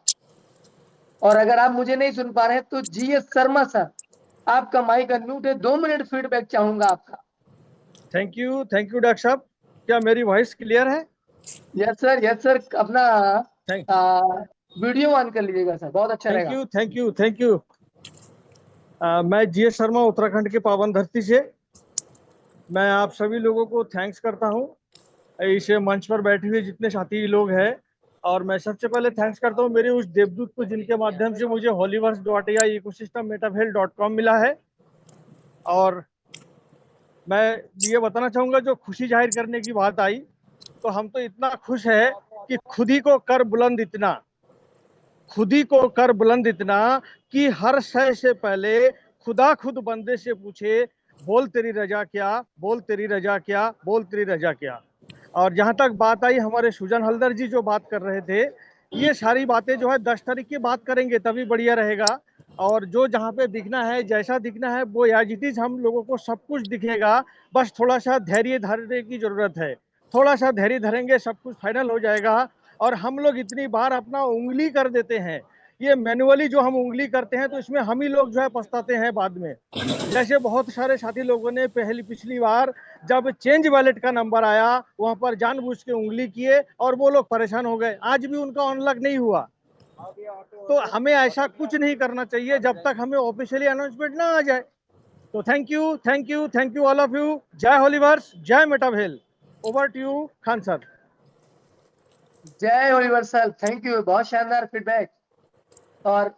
Speaker 1: और अगर आप मुझे नहीं सुन पा रहे हैं तो जीएस शर्मा सर, आपका माइक अनम्यूट है। 2 मिनट फीडबैक चाहूंगा आपका।
Speaker 4: थैंक यू डॉक्टर साहब। क्या मेरी वॉइस क्लियर है?
Speaker 1: Yes sir, yes sir. अपना
Speaker 4: थैंक
Speaker 1: वीडियो ऑन कर लीजिएगा सर, बहुत अच्छा रहेगा।
Speaker 4: Thank you. मैं जीएस शर्मा, उत्तराखंड के पावन धरती से मैं आप सभी लोगों को थैंक्स करता हूं, इस मंच पर बैठे हुए जितने साथी लोग हैं। और मैं सबसे पहले थैंक्स करता हूं मेरे उस देवदूत को जिनके माध्यम से मुझे holiverse.ai इकोसिस्टम metavale.com मिला है। और मैं ये बताना चाहूंगा, जो खुशी जाहिर करने की बात आई, तो हम तो इतना खुश है कि खुद ही को कर बुलंद इतना, खुद ही को कर बुलंद इतना कि हर शय से पहले खुदा खुद बंदे से पूछे, बोल तेरी रजा क्या, बोल तेरी रजा क्या, बोल तेरी रजा क्या। और जहां तक बात आई हमारे सुजन हल्दर जी जो बात कर रहे थे, ये सारी बातें जो है 10 तारीख की बात करेंगे तभी बढ़िया रहेगा। और जो जहाँ पे दिखना है, जैसा दिखना है, वो एज इट इज हम लोगों को सब कुछ दिखेगा। बस थोड़ा सा धैर्य धरने की जरूरत है। थोड़ा सा धैर्य धरेंगे, सब कुछ फाइनल हो जाएगा। और हम लोग इतनी बार अपना उंगली कर देते हैं, ये मैनुअली जो हम उंगली करते हैं, तो इसमें हम ही लोग जो है पछताते हैं बाद में। जैसे बहुत सारे साथी लोगों ने पिछली बार जब चेंज वॉलेट का नंबर आया, वहां पर जानबूझ के उंगली किए और वो लोग परेशान हो गए। आज भी उनका अनलॉक नहीं हुआ। तो हमें ऐसा कुछ नहीं करना चाहिए जब तक हमें ऑफिशियली अनाउंसमेंट ना आ जाए। तो thank you, thank you, thank you all of you. जय होलीवर्स, जय मेटावेल। Over to you Khan sir.
Speaker 1: जय यूनिवर्सल, थैंक यू, बहुत शानदार फीडबैक। और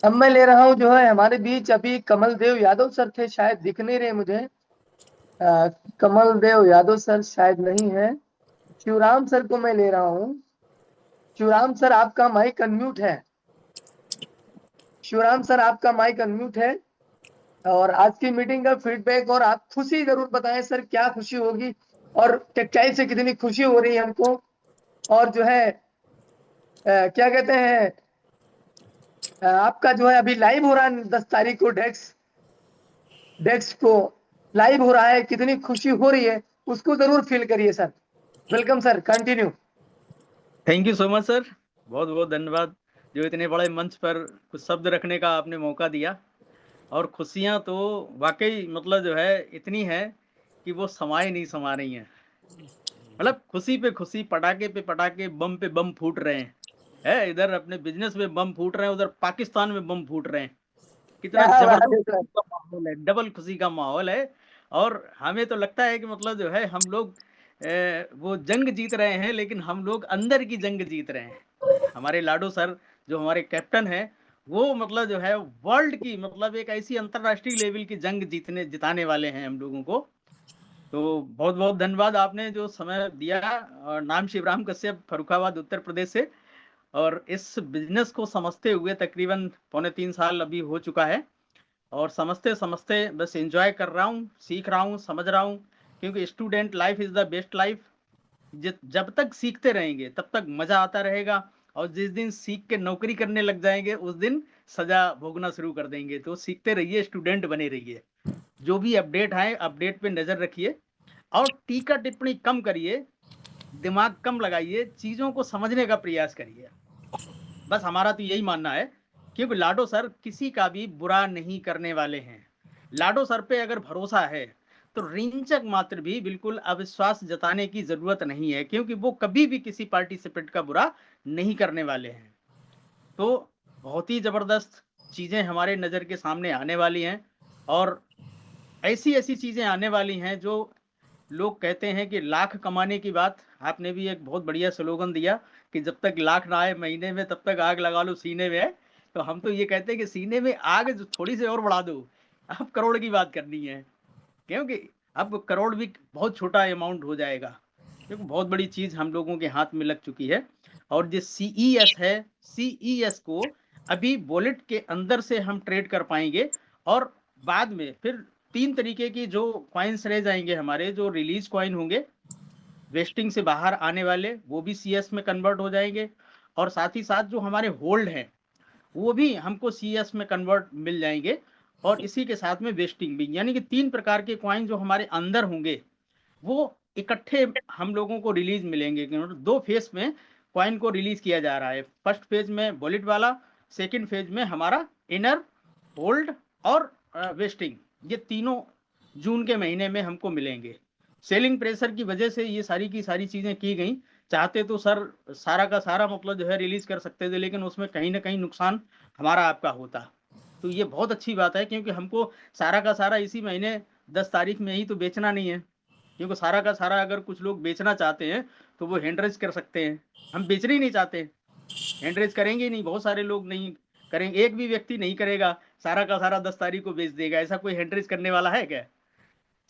Speaker 1: अब मैं ले रहा हूं जो है हमारे बीच अभी कमल देव यादव सर थे, शायद दिख नहीं रहे मुझे। कमल देव यादव सर शायद नहीं है। शिवराम सर को मैं ले रहा हूं। शिवराम सर आपका माइक अनम्यूट है। शिवराम सर आपका माइक अनम्यूट है। और आज की मीटिंग का फीडबैक और आप खुशी जरूर बताएं सर, क्या खुशी होगी और टेक्सटाइल से कितनी खुशी हो रही है हमको। और जो है क्या कहते हैं, आपका जो है अभी लाइव हो रहा है 10 तारीख को डेस्क को लाइव हो रहा है, कितनी खुशी हो रही है उसको जरूर फील करिए sir. Welcome sir, continue.
Speaker 5: Thank you so much sir, बहुत बहुत धन्यवाद जो इतने बड़े मंच पर कुछ शब्द रखने का आपने मौका दिया। और खुशियां तो वाकई मतलब जो है इतनी है कि वो समाए नहीं समा रही हैं। मतलब खुशी पे खुशी, पटाखे पे पटाखे, बम पे बम फूट रहे हैं। इधर अपने बिजनेस में बम फूट रहे हैं, उधर पाकिस्तान में बम फूट रहे हैं। कितना
Speaker 1: क्या बात है
Speaker 5: जबरदस्त
Speaker 1: सर।
Speaker 5: खुशी का माहौल है, डबल खुशी का माहौल है। और हमें तो लगता है कि मतलब जो है हम लोग वो जंग जीत रहे हैं, लेकिन हम लोग अंदर की जंग जीत रहे हैं। हमारे लाडो सर जो हमारे कैप्टन है, वो मतलब जो है वर्ल्ड की मतलब एक ऐसी अंतरराष्ट्रीय लेवल की जंग जिताने वाले हैं हम लोगों को। तो बहुत बहुत धन्यवाद आपने जो समय दिया। और नाम शिवराम कश्यप, फर्रुखाबाद उत्तर प्रदेश से। और इस बिजनेस को समझते हुए तकरीबन 3.25 साल अभी हो चुका है। और समझते समझते बस एंजॉय कर रहा हूँ, सीख रहा हूँ, समझ रहा हूँ। क्योंकि student life is the best life. जब तक सीखते रहेंगे तब तक मजा आता रहेगा। और जिस दिन सीख के नौकरी करने लग जाएंगे उस दिन सजा भोगना शुरू कर देंगे। तो सीखते रहिए, स्टूडेंट बने रहिए। जो भी अपडेट आए अपडेट पे नजर रखिए। और टीका टिप्पणी कम करिए, दिमाग कम लगाइए, चीजों को समझने का प्रयास करिए। बस हमारा तो यही मानना है। क्योंकि लाडो सर किसी का भी बुरा नहीं करने वाले हैं। लाडो सर पे अगर भरोसा है तो रिंचक मात्र भी बिल्कुल अविश्वास जताने की जरूरत नहीं है, क्योंकि वो कभी भी किसी पार्टिसिपेंट का बुरा नहीं करने वाले हैं। तो बहुत ही जबरदस्त चीजें हमारे नजर के सामने आने वाली हैं। और ऐसी ऐसी चीजें आने वाली हैं जो लोग कहते हैं कि लाख कमाने की बात। आपने भी एक बहुत बढ़िया स्लोगन दिया कि जब तक लाख ना आए महीने में तब तक आग लगा लो सीने में। तो हम तो ये कहते हैं कि सीने में आग जो थोड़ी सी और बढ़ा दो, अब करोड़ की बात करनी है। क्योंकि अब करोड़ भी बहुत छोटा अमाउंट हो जाएगा, क्योंकि बहुत बड़ी चीज हम लोगों के हाथ में लग चुकी है। और जो CES है, CES को अभी वॉलेट के अंदर से हम ट्रेड कर पाएंगे। और बाद में फिर 3 तरीके की जो कॉइन्स रह जाएंगे हमारे, जो रिलीज कॉइन होंगे वेस्टिंग से बाहर आने वाले, वो भी CS में कन्वर्ट हो जाएंगे। और साथ ही साथ जो हमारे होल्ड हैं वो भी हमको CS में कन्वर्ट मिल जाएंगे। और इसी के साथ में वेस्टिंग भी, यानी कि 3 प्रकार के कॉइन जो हमारे अंदर होंगे वो इकट्ठे हम लोगों को रिलीज मिलेंगे। 2 फेज में कॉइन को रिलीज किया जा रहा है। फर्स्ट फेज में वॉलेट वाला, सेकेंड फेज में हमारा इनर, होल्ड और वेस्टिंग। ये तीनों जून के महीने में हमको मिलेंगे। सेलिंग प्रेशर की वजह से ये सारी की सारी चीजें की गई। चाहते तो सर सारा का सारा मतलब जो है रिलीज कर सकते थे, लेकिन उसमें कहीं ना कहीं नुकसान हमारा आपका होता। तो ये बहुत अच्छी बात है, क्योंकि हमको सारा का सारा इसी महीने 10 तारीख में ही तो बेचना नहीं है। क्योंकि सारा का सारा अगर कुछ लोग बेचना चाहते हैं तो वो हैंडरेज कर सकते हैं। हम बेचना ही नहीं चाहते, हैंडरेज करेंगे ही नहीं। बहुत सारे लोग नहीं करेंगे, एक भी व्यक्ति नहीं करेगा सारा का सारा 10 तारीख को बेच देगा। ऐसा कोई हैंडरेज करने वाला है क्या?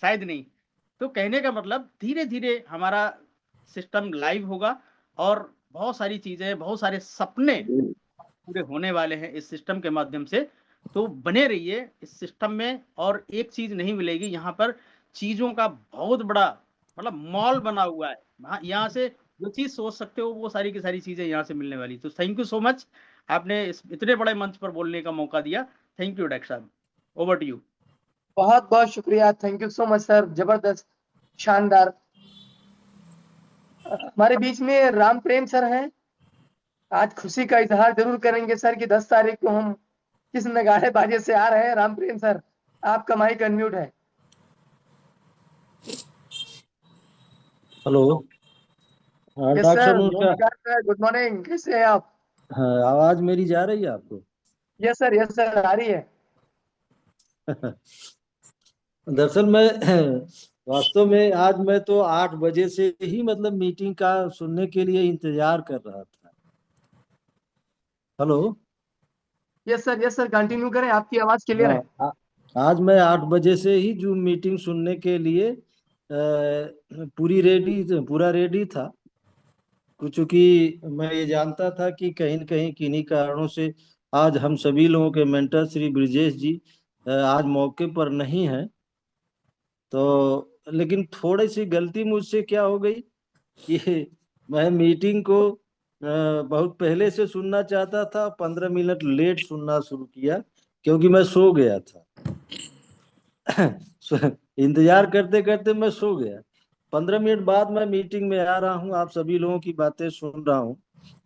Speaker 5: शायद नहीं। तो कहने का मतलब धीरे धीरे हमारा सिस्टम लाइव होगा। और बहुत सारी चीजें, बहुत सारे सपने पूरे होने वाले हैं इस सिस्टम के माध्यम से। तो बने रहिए इस सिस्टम में। और एक चीज नहीं मिलेगी यहाँ पर, चीजों का बहुत बड़ा मतलब मॉल बना हुआ है। यहाँ से जो चीज सोच सकते हो वो सारी की सारी चीजें यहाँ से मिलने वाली। तो थैंक यू सो मच, आपने इतने बड़े मंच पर बोलने का मौका दिया। थैंक यू डॉक्टर साहब, ओवर टू यू।
Speaker 1: बहुत बहुत शुक्रिया, thank you so much sir, जबरदस्त, शानदार। हमारे बीच में राम प्रेम सर हैं, आज खुशी का इजहार जरूर करेंगे सर कि 10 तारीख को हम किस नगाड़े बाजे से आ रहे हैं। राम प्रेम सर, आपका माइक अनम्यूट है।
Speaker 6: हेलो। हाँ
Speaker 1: यस
Speaker 6: डॉक्टर
Speaker 1: सर,
Speaker 6: साहब नमस्कार।
Speaker 1: नमस्कार सर, गुड मॉर्निंग, कैसे हैं आप?
Speaker 6: हाँ, आवाज मेरी जा रही है आपको?
Speaker 1: यस सर, आ रही है।
Speaker 6: दरअसल मैं वास्तव में आज मैं तो 8 बजे से ही मतलब मीटिंग का सुनने के लिए इंतजार कर रहा था। हेलो।
Speaker 1: यस सर, कंटिन्यू करें, आपकी आवाज क्लियर है।
Speaker 6: हाँ, आज मैं 8 बजे से ही जूम मीटिंग सुनने के लिए पूरा रेडी था। चूंकि मैं ये जानता था कि कहीं न कहीं किन्हीं कारणों से आज हम सभी लोगों के मेंटर श्री ब्रिजेश जी आज मौके पर नहीं है। तो लेकिन थोड़ी सी गलती मुझसे क्या हो गई कि मैं मीटिंग को बहुत पहले से सुनना चाहता था, 15 मिनट लेट सुनना शुरू किया क्योंकि मैं सो गया था। इंतजार करते करते मैं सो गया। 15 मिनट बाद मैं मीटिंग में आ रहा हूँ, आप सभी लोगों की बातें सुन रहा हूँ।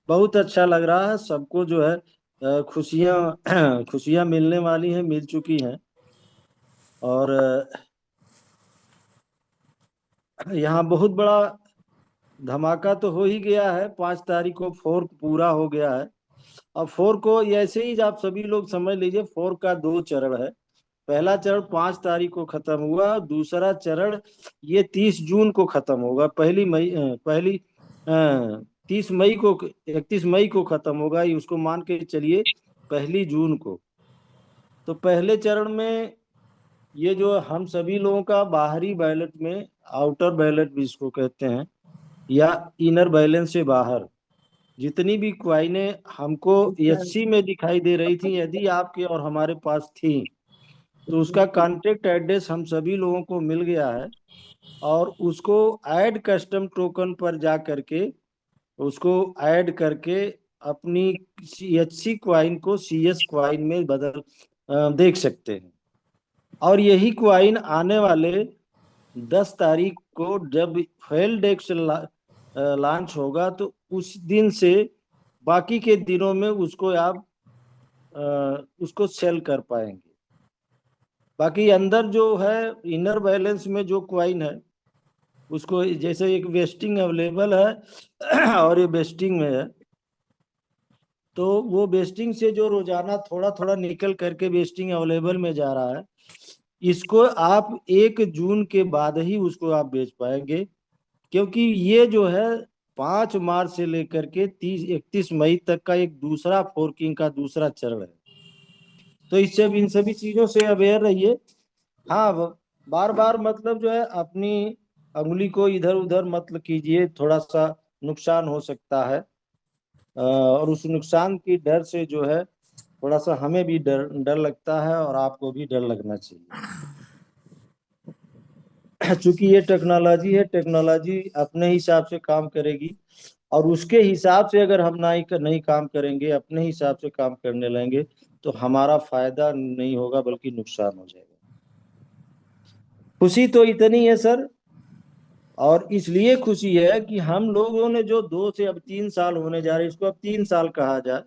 Speaker 6: बहुत अच्छा लग रहा है, सबको जो है खुशियां खुशियां मिलने वाली हैं, मिल चुकी हैं। और यहाँ बहुत बड़ा धमाका तो हो ही गया है। 5 तारीख को फोर्क पूरा हो गया है। अब फोर्क को ऐसे ही आप सभी लोग समझ लीजिए, फोर्क का 2 चरण है। पहला चरण 5 तारीख को खत्म हुआ, दूसरा चरण ये 30 जून को खत्म होगा। 30 मई को 31 मई को खत्म होगा, ये उसको मान के चलिए 1 जून को। तो पहले चरण में ये जो हम सभी लोगों का बाहरी बैलेट में, आउटर बैलेट भी इसको कहते हैं, या इनर बैलेंस से बाहर जितनी भी क्वाइनें हमको एचसी में दिखाई दे रही थी, यदि आपके और हमारे पास थी, तो उसका कॉन्टेक्ट एड्रेस हम सभी लोगों को मिल गया है। और उसको ऐड कस्टम टोकन पर जा करके उसको ऐड करके अपनी एचसी क्वाइन को सीएस क्वाइन में बदल देख सकते हैं। और यही क्वाइन आने वाले 10 तारीख को जब फेल्डेक्स लॉन्च होगा, तो उस दिन से बाकी के दिनों में उसको आप उसको सेल कर पाएंगे। बाकी अंदर जो है इनर बैलेंस में जो क्वाइन है उसको, जैसे एक वेस्टिंग अवेलेबल है और ये वेस्टिंग में है, तो वो वेस्टिंग से जो रोजाना थोड़ा थोड़ा निकल करके वेस्टिंग अवेलेबल में जा रहा है, इसको आप 1 जून के बाद ही उसको आप बेच पाएंगे। क्योंकि ये जो है 5 मार्च से लेकर के 31 मई तक का एक दूसरा फोर्किंग का दूसरा चरण है। तो इससे इन सभी चीजों से अवेयर रहिए। हाँ, बार बार मतलब जो है अपनी अंगुली को इधर उधर मत कीजिए, थोड़ा सा नुकसान हो सकता है। और उस नुकसान की डर से जो है थोड़ा सा हमें भी डर लगता है और आपको भी डर लगना चाहिए। चूंकि ये टेक्नोलॉजी है, टेक्नोलॉजी अपने हिसाब से काम करेगी और उसके हिसाब से अगर हम नहीं काम करेंगे, अपने हिसाब से काम करने लगेंगे, तो हमारा फायदा नहीं होगा बल्कि नुकसान हो जाएगा। खुशी तो इतनी है सर, और इसलिए खुशी है कि हम लोगों ने जो 2 से अब 3 साल होने जा रहे हैं, इसको अब 3 साल कहा जाए,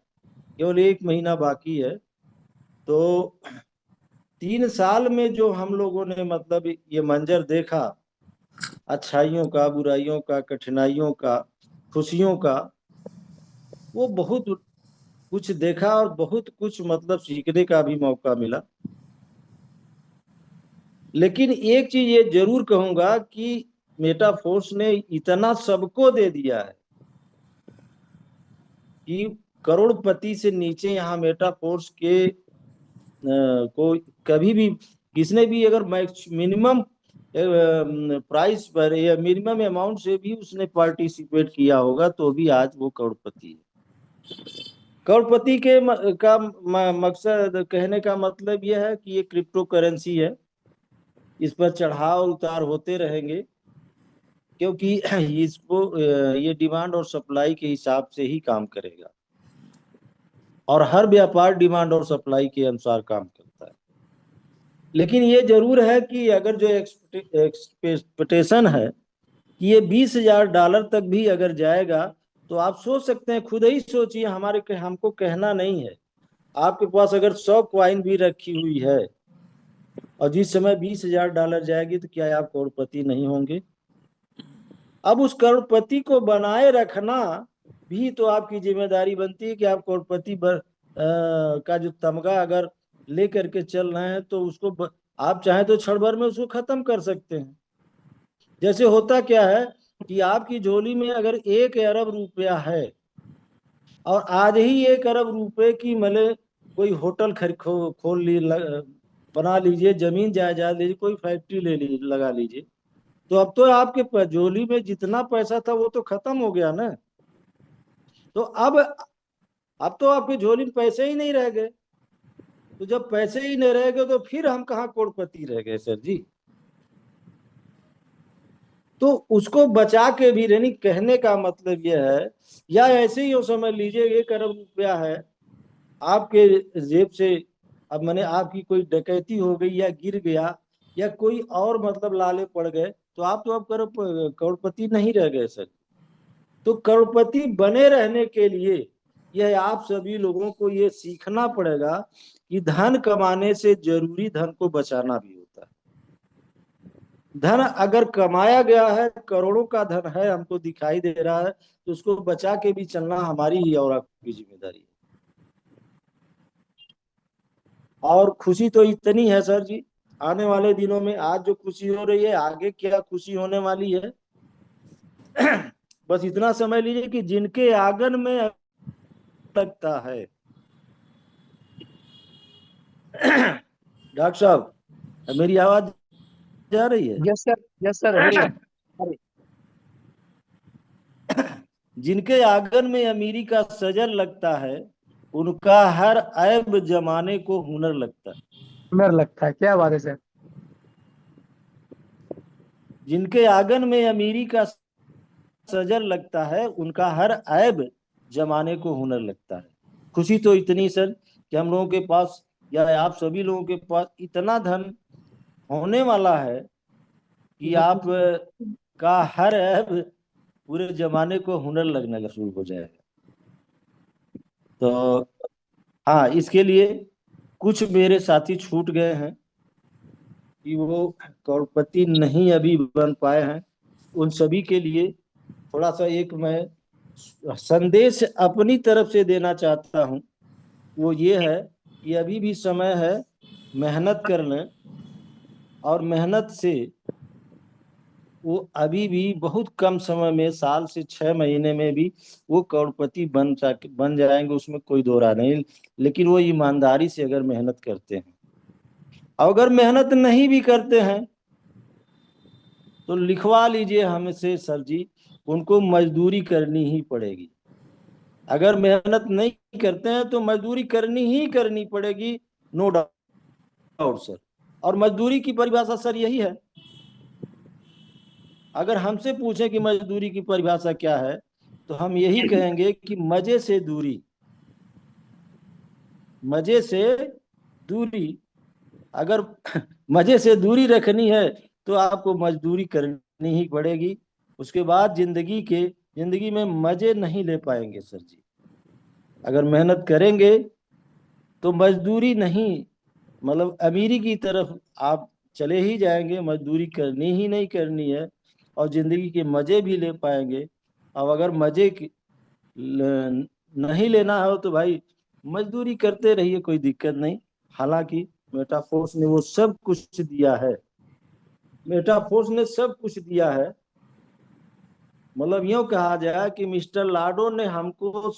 Speaker 6: केवल 1 महीना बाकी है। तो 3 साल में जो हम लोगों ने मतलब ये मंजर देखा, अच्छाइयों का, बुराइयों का, कठिनाइयों का, खुशियों का, वो बहुत कुछ देखा और बहुत कुछ मतलब सीखने का भी मौका मिला। लेकिन एक चीज ये जरूर कहूंगा कि मेटाफोर्स ने इतना सबको दे दिया है कि करोड़पति से नीचे यहाँ मेटाफोर्स के को कभी भी किसने भी अगर मिनिमम प्राइस पर या मिनिमम अमाउंट से भी उसने पार्टिसिपेट किया होगा तो भी आज वो करोड़पति है। करोड़पति मकसद कहने का मतलब यह है कि ये क्रिप्टो करेंसी है, इस पर चढ़ाव उतार होते रहेंगे, क्योंकि इसको ये डिमांड और सप्लाई के हिसाब से ही काम करेगा, और हर व्यापार डिमांड और सप्लाई के अनुसार काम करता है। लेकिन ये जरूर है कि अगर जो एक्सपेक्टेशन है कि ये $20,000 तक भी अगर जाएगा, तो आप सोच सकते हैं, खुद ही सोचिए, हमको कहना नहीं है, आपके पास अगर 100 कॉइन भी रखी हुई है और जिस समय $20,000 जाएगी, तो क्या आप करोड़पति नहीं होंगे? अब उस करोड़पति को बनाए रखना भी तो आपकी जिम्मेदारी बनती है कि आप करोड़पति का जो तमगा अगर लेकर के चल रहे हैं, तो उसको आप चाहे तो क्षण भर में उसको खत्म कर सकते हैं। जैसे होता क्या है कि आपकी झोली में अगर 1 अरब रुपया है और आज ही 1 अरब रुपए की कोई होटल खोल बना लीजिए, जमीन जायदाद लीजिए, कोई फैक्ट्री लगा लीजिए, तो अब तो आपके झोली में जितना पैसा था वो तो खत्म हो गया ना। तो अब तो आपकी झोली में पैसे ही नहीं रह गए। तो जब पैसे ही नहीं रह गए, तो फिर हम कहाँ करोड़पति रह गए सर जी? तो उसको बचा के भी रहनी, कहने का मतलब यह है, या ऐसे ही समझ लीजिए 1 अरब रुपया है आपके जेब से, अब मैंने आपकी कोई डकैती हो गई या गिर गया या कोई और लाले पड़ गए, तो आप तो अब करोड़पति नहीं रह गए सर। तो करोड़पति बने रहने के लिए यह आप सभी लोगों को ये सीखना पड़ेगा कि धन कमाने से जरूरी धन को बचाना भी होता है। धन अगर कमाया गया है, करोड़ों का धन है, हमको दिखाई दे रहा है, तो उसको बचा के भी चलना हमारी ही और आपकी जिम्मेदारी है। और खुशी तो इतनी है सर जी, आने वाले दिनों में आज जो खुशी हो रही है, आगे क्या खुशी होने वाली है। बस इतना समझ लीजिए कि जिनके आंगन में लगता है डॉक्टर साहब, मेरी आवाज जा रही है?
Speaker 1: यस सर, यस सर, हो रही है।
Speaker 6: जिनके आंगन में अमीरी का सजर लगता है, उनका हर ऐब जमाने को हुनर लगता है।
Speaker 1: हुनर लगता है, क्या बात है सर।
Speaker 6: जिनके आंगन में अमीरी का सजर लगता है, उनका हर ऐब जमाने को हुनर लगता है। खुशी तो इतनी सर कि हम लोगों के पास या आप सभी लोगों के पास इतना धन होने वाला है कि आप का हर ऐब पूरे जमाने को हुनर लगना शुरू हो जाएगा। तो हाँ, इसके लिए कुछ मेरे साथी छूट गए हैं कि वो करोड़पति नहीं अभी बन पाए हैं, उन सभी के लिए थोड़ा सा एक मैं संदेश अपनी तरफ से देना चाहता हूँ। वो ये है कि अभी भी समय है मेहनत करने, और मेहनत से वो अभी भी बहुत कम समय में, साल से 6 महीने में भी वो करोड़पति बन जाएंगे, उसमें कोई दो राय नहीं। लेकिन वो ईमानदारी से अगर मेहनत करते हैं, अगर मेहनत नहीं भी करते हैं तो लिखवा लीजिए हमसे सर जी, उनको मजदूरी करनी ही पड़ेगी। अगर मेहनत नहीं करते हैं तो मजदूरी करनी ही करनी पड़ेगी, नो डाउट सर। और मजदूरी की परिभाषा सर यही है, अगर हमसे पूछें कि मजदूरी की परिभाषा क्या है, तो हम यही कहेंगे कि मजे से दूरी। मजे से दूरी, अगर मजे से दूरी रखनी है तो आपको मजदूरी करनी ही पड़ेगी। उसके बाद जिंदगी में मजे नहीं ले पाएंगे सर जी। अगर मेहनत करेंगे तो मजदूरी नहीं, अमीरी की तरफ आप चले ही जाएंगे, मजदूरी करनी ही नहीं करनी है, और जिंदगी के मजे भी ले पाएंगे। अब अगर मजे नहीं लेना हो तो भाई मजदूरी करते रहिए, कोई दिक्कत नहीं। हालांकि मेटाफोर्स ने वो सब कुछ दिया है, मेटाफोर्स ने सब कुछ दिया है। यूं कहा जाए कि मिस्टर लाडो ने हमको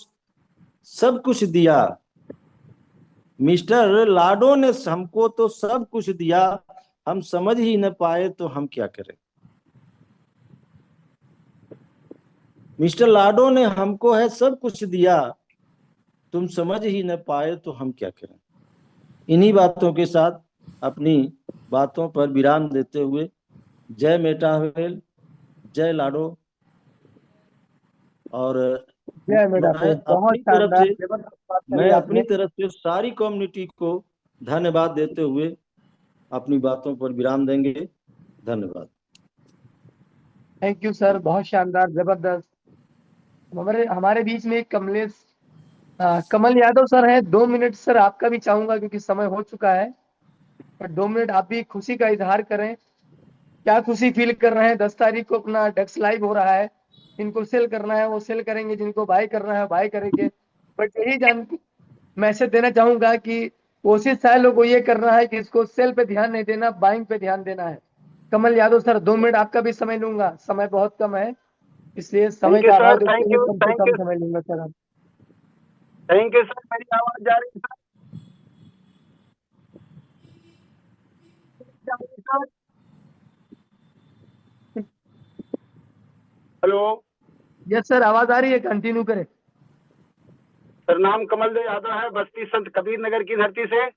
Speaker 6: सब कुछ दिया, मिस्टर लाडो ने हमको तो सब कुछ दिया, हम समझ ही न पाए तो हम क्या करें। मिस्टर लाडो ने हमको है सब कुछ दिया, तुम समझ ही न पाए तो हम क्या करें। इन्हीं बातों के साथ अपनी बातों पर विराम देते हुए जय मेटावेल, जय लाडो। और
Speaker 1: जय मेटावेल, बहुत शानदार जबरदस्त बात
Speaker 6: मैं
Speaker 1: करी
Speaker 6: अपनी
Speaker 1: आपने।
Speaker 6: तरफ से सारी कम्युनिटी को धन्यवाद देते हुए अपनी बातों पर विराम देंगे। धन्यवाद।
Speaker 1: थैंक यू सर, बहुत शानदार जबरदस्त। हमारे हमारे बीच में एक कमल यादव सर है। 2 मिनट सर आपका भी चाहूंगा क्योंकि समय हो चुका है, पर 2 मिनट आप भी खुशी का इजहार करें। क्या खुशी फील कर रहे हैं? 10 तारीख को अपना डेक्स लाइव हो रहा है। जिनको सेल करना है वो सेल करेंगे, जिनको बाय करना है बाय करेंगे। बट यही जान मैसेज देना चाहूंगा कि कोशिश है लोगों को ये करना है कि इसको सेल पे ध्यान नहीं देना, बाइंग पे ध्यान देना है। कमल यादव सर 2 मिनट आपका भी समय लूंगा, समय बहुत कम है, इसलिए समय का अभाव देखते हुए कम से कम समय लूंगा सर आप।
Speaker 7: Thank you sir. मेरी आवाज जा रही है सर? हेलो
Speaker 1: यस सर, आवाज आ रही है, कंटिन्यू करें।
Speaker 7: सर, नाम कमल देव यादव है, बस्ती संत कबीर नगर की धरती से।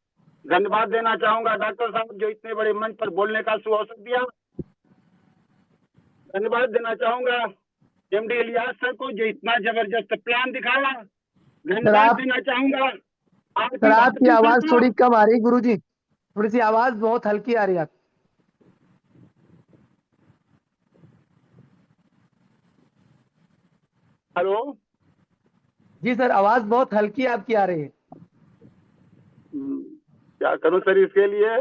Speaker 7: धन्यवाद देना चाहूंगा डॉक्टर साहब जो इतने बड़े मंच पर बोलने का सुअवसर दिया। धन्यवाद देना चाहूंगा एमडी इलियास सर को जो इतना जबरदस्त प्लान दिखाया। धन्यवाद देना चाहूंगा
Speaker 1: सर आपकी आवाज थोड़ी कम आ रही है गुरुजी, थोड़ी सी आवाज बहुत हल्की आ रही है।
Speaker 7: हेलो
Speaker 1: जी सर, आवाज बहुत हल्की आपकी आ रही है।
Speaker 7: क्या करूं सर इसके लिए?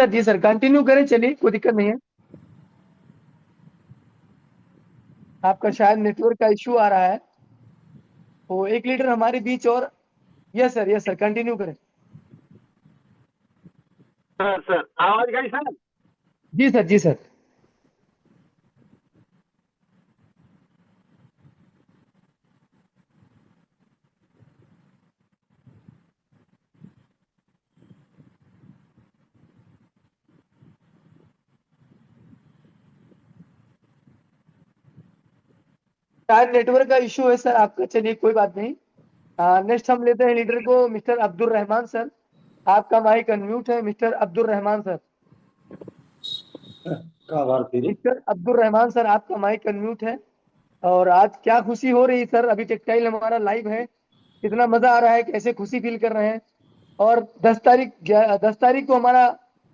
Speaker 1: जी सर कंटिन्यू करें, चलिए कोई दिक्कत नहीं है। आपका शायद नेटवर्क का इश्यू आ रहा है। तो 1 लीटर हमारे बीच और। यस सर कंटिन्यू करें।
Speaker 7: सर आवाज गई सर?
Speaker 1: जी सर। शायद नेटवर्क का इश्यू है सर आपका, चलिए कोई बात नहीं। नेक्स्ट हम लेते हैं लीडर को, मिस्टर अब्दुल रहमान सर। आपका माइक अनम्यूट है mister Abdul Rahman sir. Mister Abdul Rahman sir आपका माइक अनम्यूट है। और आज क्या खुशी हो रही है सर, अभी टेक्सटाइल हमारा लाइव है, कितना मजा आ रहा है, कैसे खुशी फील कर रहे हैं। और 10 तारीख को हमारा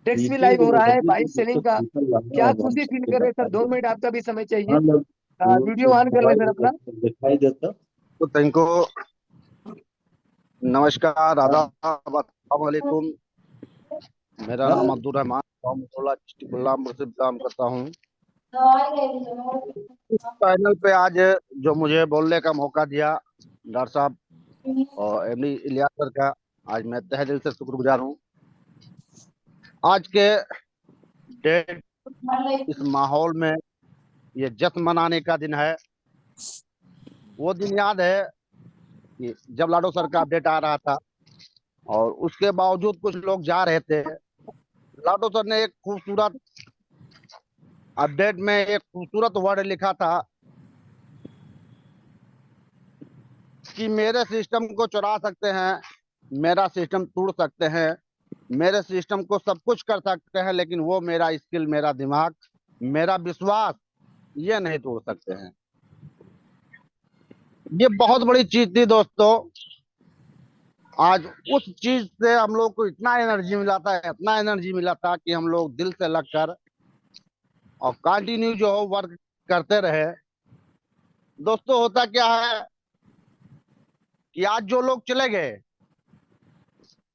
Speaker 1: डेस्क भी लाइव हो रहा है, बाइक सेलिंग का। क्या खुशी फील कर रहे हैं सर? 2 मिनट आपका भी समय चाहिए। वीडियो ऑन कर ले सर अपना।
Speaker 6: दिखाई देता
Speaker 2: तो तुमको नमस्कार, आदाब, अस्सलाम वालेकुम। मेरा नाम अब्दुल रहमान, डिस्ट्रिक्ट बलरामपुर से काम करता हूँ। इस पैनल पे आज जो मुझे बोलने का मौका दिया डॉक्टर साहब और एमडी इलियास सर का, आज मैं तहे दिल से शुक्रगुजार हूँ। आज के डेट इस माहौल में ये जश्न मनाने का दिन है। वो दिन याद है कि जब लाडो सर का अपडेट आ रहा था और उसके बावजूद कुछ लोग जा रहे थे। लाडो सर ने एक खूबसूरत अपडेट में एक खूबसूरत वर्ड लिखा था कि मेरे सिस्टम को चुरा सकते हैं, मेरा सिस्टम तोड़ सकते हैं, मेरे सिस्टम को सब कुछ कर सकते हैं, लेकिन वो मेरा स्किल, मेरा दिमाग, मेरा विश्वास ये नहीं तोड़ सकते हैं। ये बहुत बड़ी चीज थी दोस्तों। आज उस चीज से हम लोग को इतना एनर्जी मिला था, इतना एनर्जी मिला था कि हम लोग दिल से लगकर और कंटिन्यू जो वर्क करते रहे। दोस्तों होता क्या है कि आज जो लोग चले गए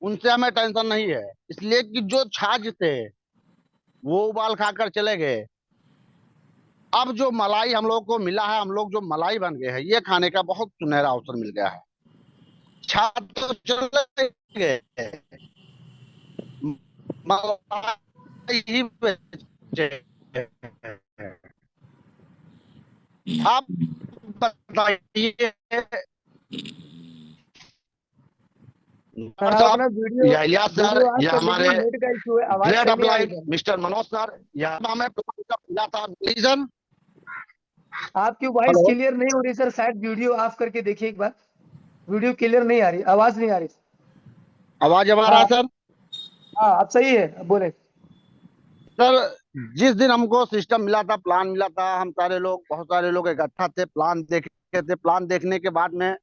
Speaker 2: उनसे हमें टेंशन नहीं है, इसलिए कि जो छाछ थे वो उबाल खाकर चले गए। अब जो मलाई हम लोग को मिला है, हम लोग जो मलाई बन गए हैं, ये खाने का बहुत सुनहरा अवसर मिल गया है। छाछ तो चले गए, मलाई ही बचे। अब
Speaker 8: बताइए।
Speaker 1: सर आप अपना वीडियो
Speaker 8: या इलियास सर,
Speaker 1: वीडियो ऑफ
Speaker 8: या
Speaker 1: कर
Speaker 8: हमारे
Speaker 1: लीजिए, नेट का इशू है, आवाज
Speaker 8: ग्रेट
Speaker 1: सही नहीं आ रही
Speaker 8: upline
Speaker 1: sir.
Speaker 8: Mister Manoj sir, या हमें मिला था रीजन।
Speaker 1: आपकी वॉइस
Speaker 8: हेलो,
Speaker 1: क्लियर नहीं हो रही सर, शायद वीडियो ऑफ करके देखिए एक बार, वीडियो क्लियर नहीं आ रही, आवाज नहीं आ रही।
Speaker 8: आवाज अब आ रहा
Speaker 1: हाँ
Speaker 8: है सर?
Speaker 1: हाँ अब सही है, अब बोले।
Speaker 8: सर, जिस दिन हमको सिस्टम मिला था, प्लान मिला था, हम सारे लोग, बहुत सारे लोग इकट्ठा थे, प्लान देखे थे। प्लान देखने के बाद में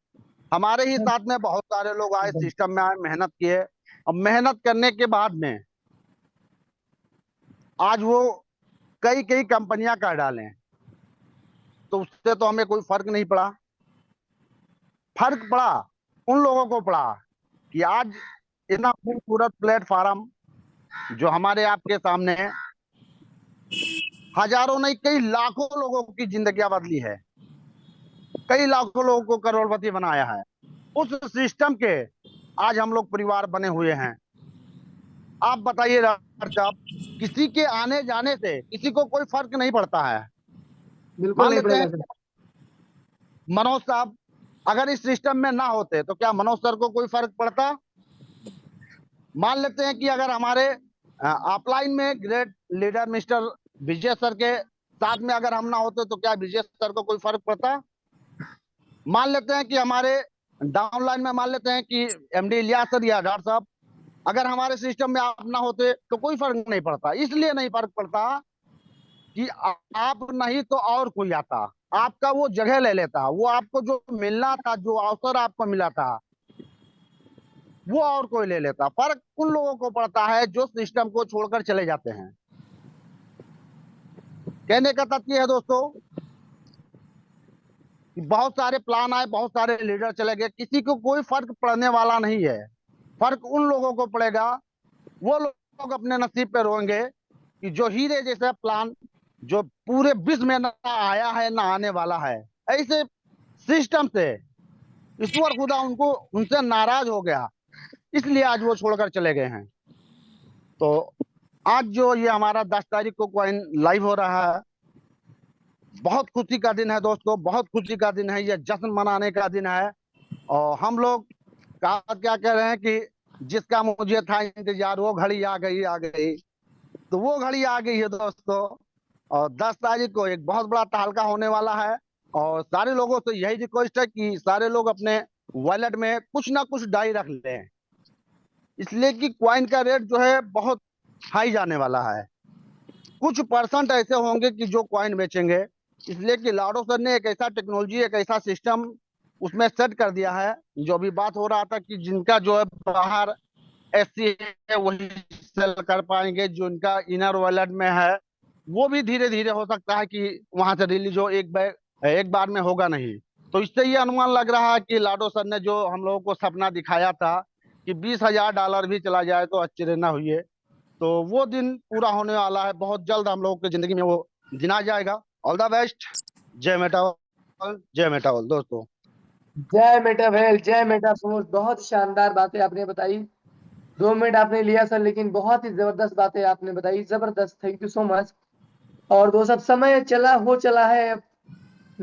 Speaker 8: हमारे ही साथ में बहुत सारे लोग आए, सिस्टम में आए, मेहनत किए। अब मेहनत करने के बाद में आज वो कई कई कंपनियां कर डालें, तो उससे तो हमें कोई फर्क नहीं पड़ा। फर्क पड़ा उन लोगों को पड़ा कि आज इतना खूबसूरत प्लेटफॉर्म जो हमारे आपके सामने है, हजारों नहीं कई लाखों लोगों की जिंदगियां बदली है, कई लाखों लोगों को करोड़पति बनाया है। उस सिस्टम के आज हम लोग परिवार बने हुए हैं। आप बताइए डॉक्टर साहब, किसी के आने जाने से किसी को कोई फर्क नहीं पड़ता है।
Speaker 1: बिल्कुल
Speaker 8: मान
Speaker 1: नहीं
Speaker 8: लेते
Speaker 1: पड़ेगा
Speaker 8: हैं
Speaker 1: सर।
Speaker 8: मनोज साहब अगर इस सिस्टम में ना होते तो क्या मनोज सर को कोई फर्क पड़ता? मान लेते हैं कि अगर हमारे अपलाइन में ग्रेट लीडर मिस्टर विजय सर के साथ में अगर हम ना होते तो क्या विजय सर को कोई फर्क पड़ता? मान लेते हैं कि हमारे डाउनलाइन में मान लेते हैं कि एमडी इलियास सर या डॉक्टर साहब अगर हमारे सिस्टम में आप ना होते तो कोई फर्क नहीं पड़ता। इसलिए नहीं फर्क पड़ता कि आप नहीं तो और कोई आता, आपका वो जगह ले लेता, वो आपको जो मिलना था, जो अवसर आपको मिला था, वो और कोई ले लेता। फर्क उन लोगों को पड़ता है जो सिस्टम को छोड़कर चले जाते हैं। कहने का तथ्य है दोस्तों, बहुत सारे प्लान आए, बहुत सारे लीडर चले गए, किसी को कोई फर्क पड़ने वाला नहीं है। फर्क उन लोगों को पड़ेगा, वो लोग अपने नसीब पे रोएंगे कि जो हीरे जैसा प्लान जो पूरे विश्व में ना आया है ना आने वाला है। ऐसे सिस्टम से ईश्वर खुदा उनको उनसे नाराज हो गया, इसलिए आज वो छोड़कर चले गए हैं। तो आज जो ये हमारा 10 तारीख को कॉइन लाइव हो रहा है, बहुत खुशी का दिन है दोस्तों, बहुत खुशी का दिन है, ये जश्न मनाने का दिन है। और हम लोग क्या कह रहे हैं कि जिसका मुझे था इंतजार वो घड़ी आ गई। तो वो घड़ी आ गई है दोस्तों। और 10 तारीख को एक बहुत बड़ा तहलका होने वाला है। और सारे लोगों से यही रिक्वेस्ट है कि सारे लोग अपने वॉलेट में कुछ ना कुछ डाई रख लें, इसलिए कि क्वाइन का रेट जो है बहुत हाई जाने वाला है। कुछ परसेंट ऐसे होंगे कि जो क्वाइन बेचेंगे, इसलिए कि लाडो सर ने एक ऐसा टेक्नोलॉजी, एक ऐसा सिस्टम उसमें सेट कर दिया है। जो भी बात हो रहा था कि जिनका जो है बाहर एससी है वही सेल कर पाएंगे, जो इनका इनर वॉलेट में है वो भी धीरे धीरे हो सकता है कि वहां से रिलीज हो, एक बार में होगा नहीं। तो इससे ये अनुमान लग रहा है कि लाडो सर ने जो हम लोगों को सपना दिखाया था कि $20,000 भी चला जाए तो आश्चर्य ना हुई, तो वो दिन पूरा होने वाला है। बहुत जल्द हम लोगों की जिंदगी में वो दिन आ जाएगा। All the best. जय मेटावल, जय मेटावल दोस्तों।
Speaker 1: जय मेटावेल, जय मेटाफोर्स। बहुत शानदार बातें आपने बताई। 2 मिनट आपने लिया सर, लेकिन बहुत ही जबरदस्त बातें आपने बताई, जबरदस्त, थैंक यू सो मच। और दोस्त अब समय चला है, अब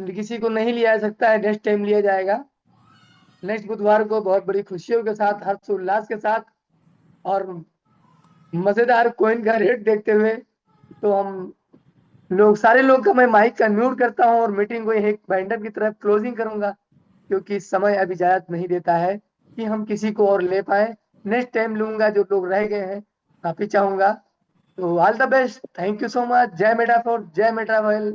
Speaker 1: किसी को नहीं लिया जा सकता है, नेक्स्ट टाइम लिया जाएगा, नेक्स्ट बुधवार को बहुत बड़ी खुशियों के साथ, हर्षोल्लास के साथ और मजेदार कॉइन का रेट देखते हुए। तो हम लोग सारे लोग का मैं माइक का म्यूट करता हूं और मीटिंग को एक बाइंडर की तरफ क्लोजिंग करूंगा, क्योंकि समय अब इजाजत नहीं देता है कि हम किसी को और ले पाए। नेक्स्ट टाइम लूंगा, जो लोग रह गए हैं काफी चाहूंगा। तो all the best, thank you so much. जय मेटाफोर, जय मेटावेल।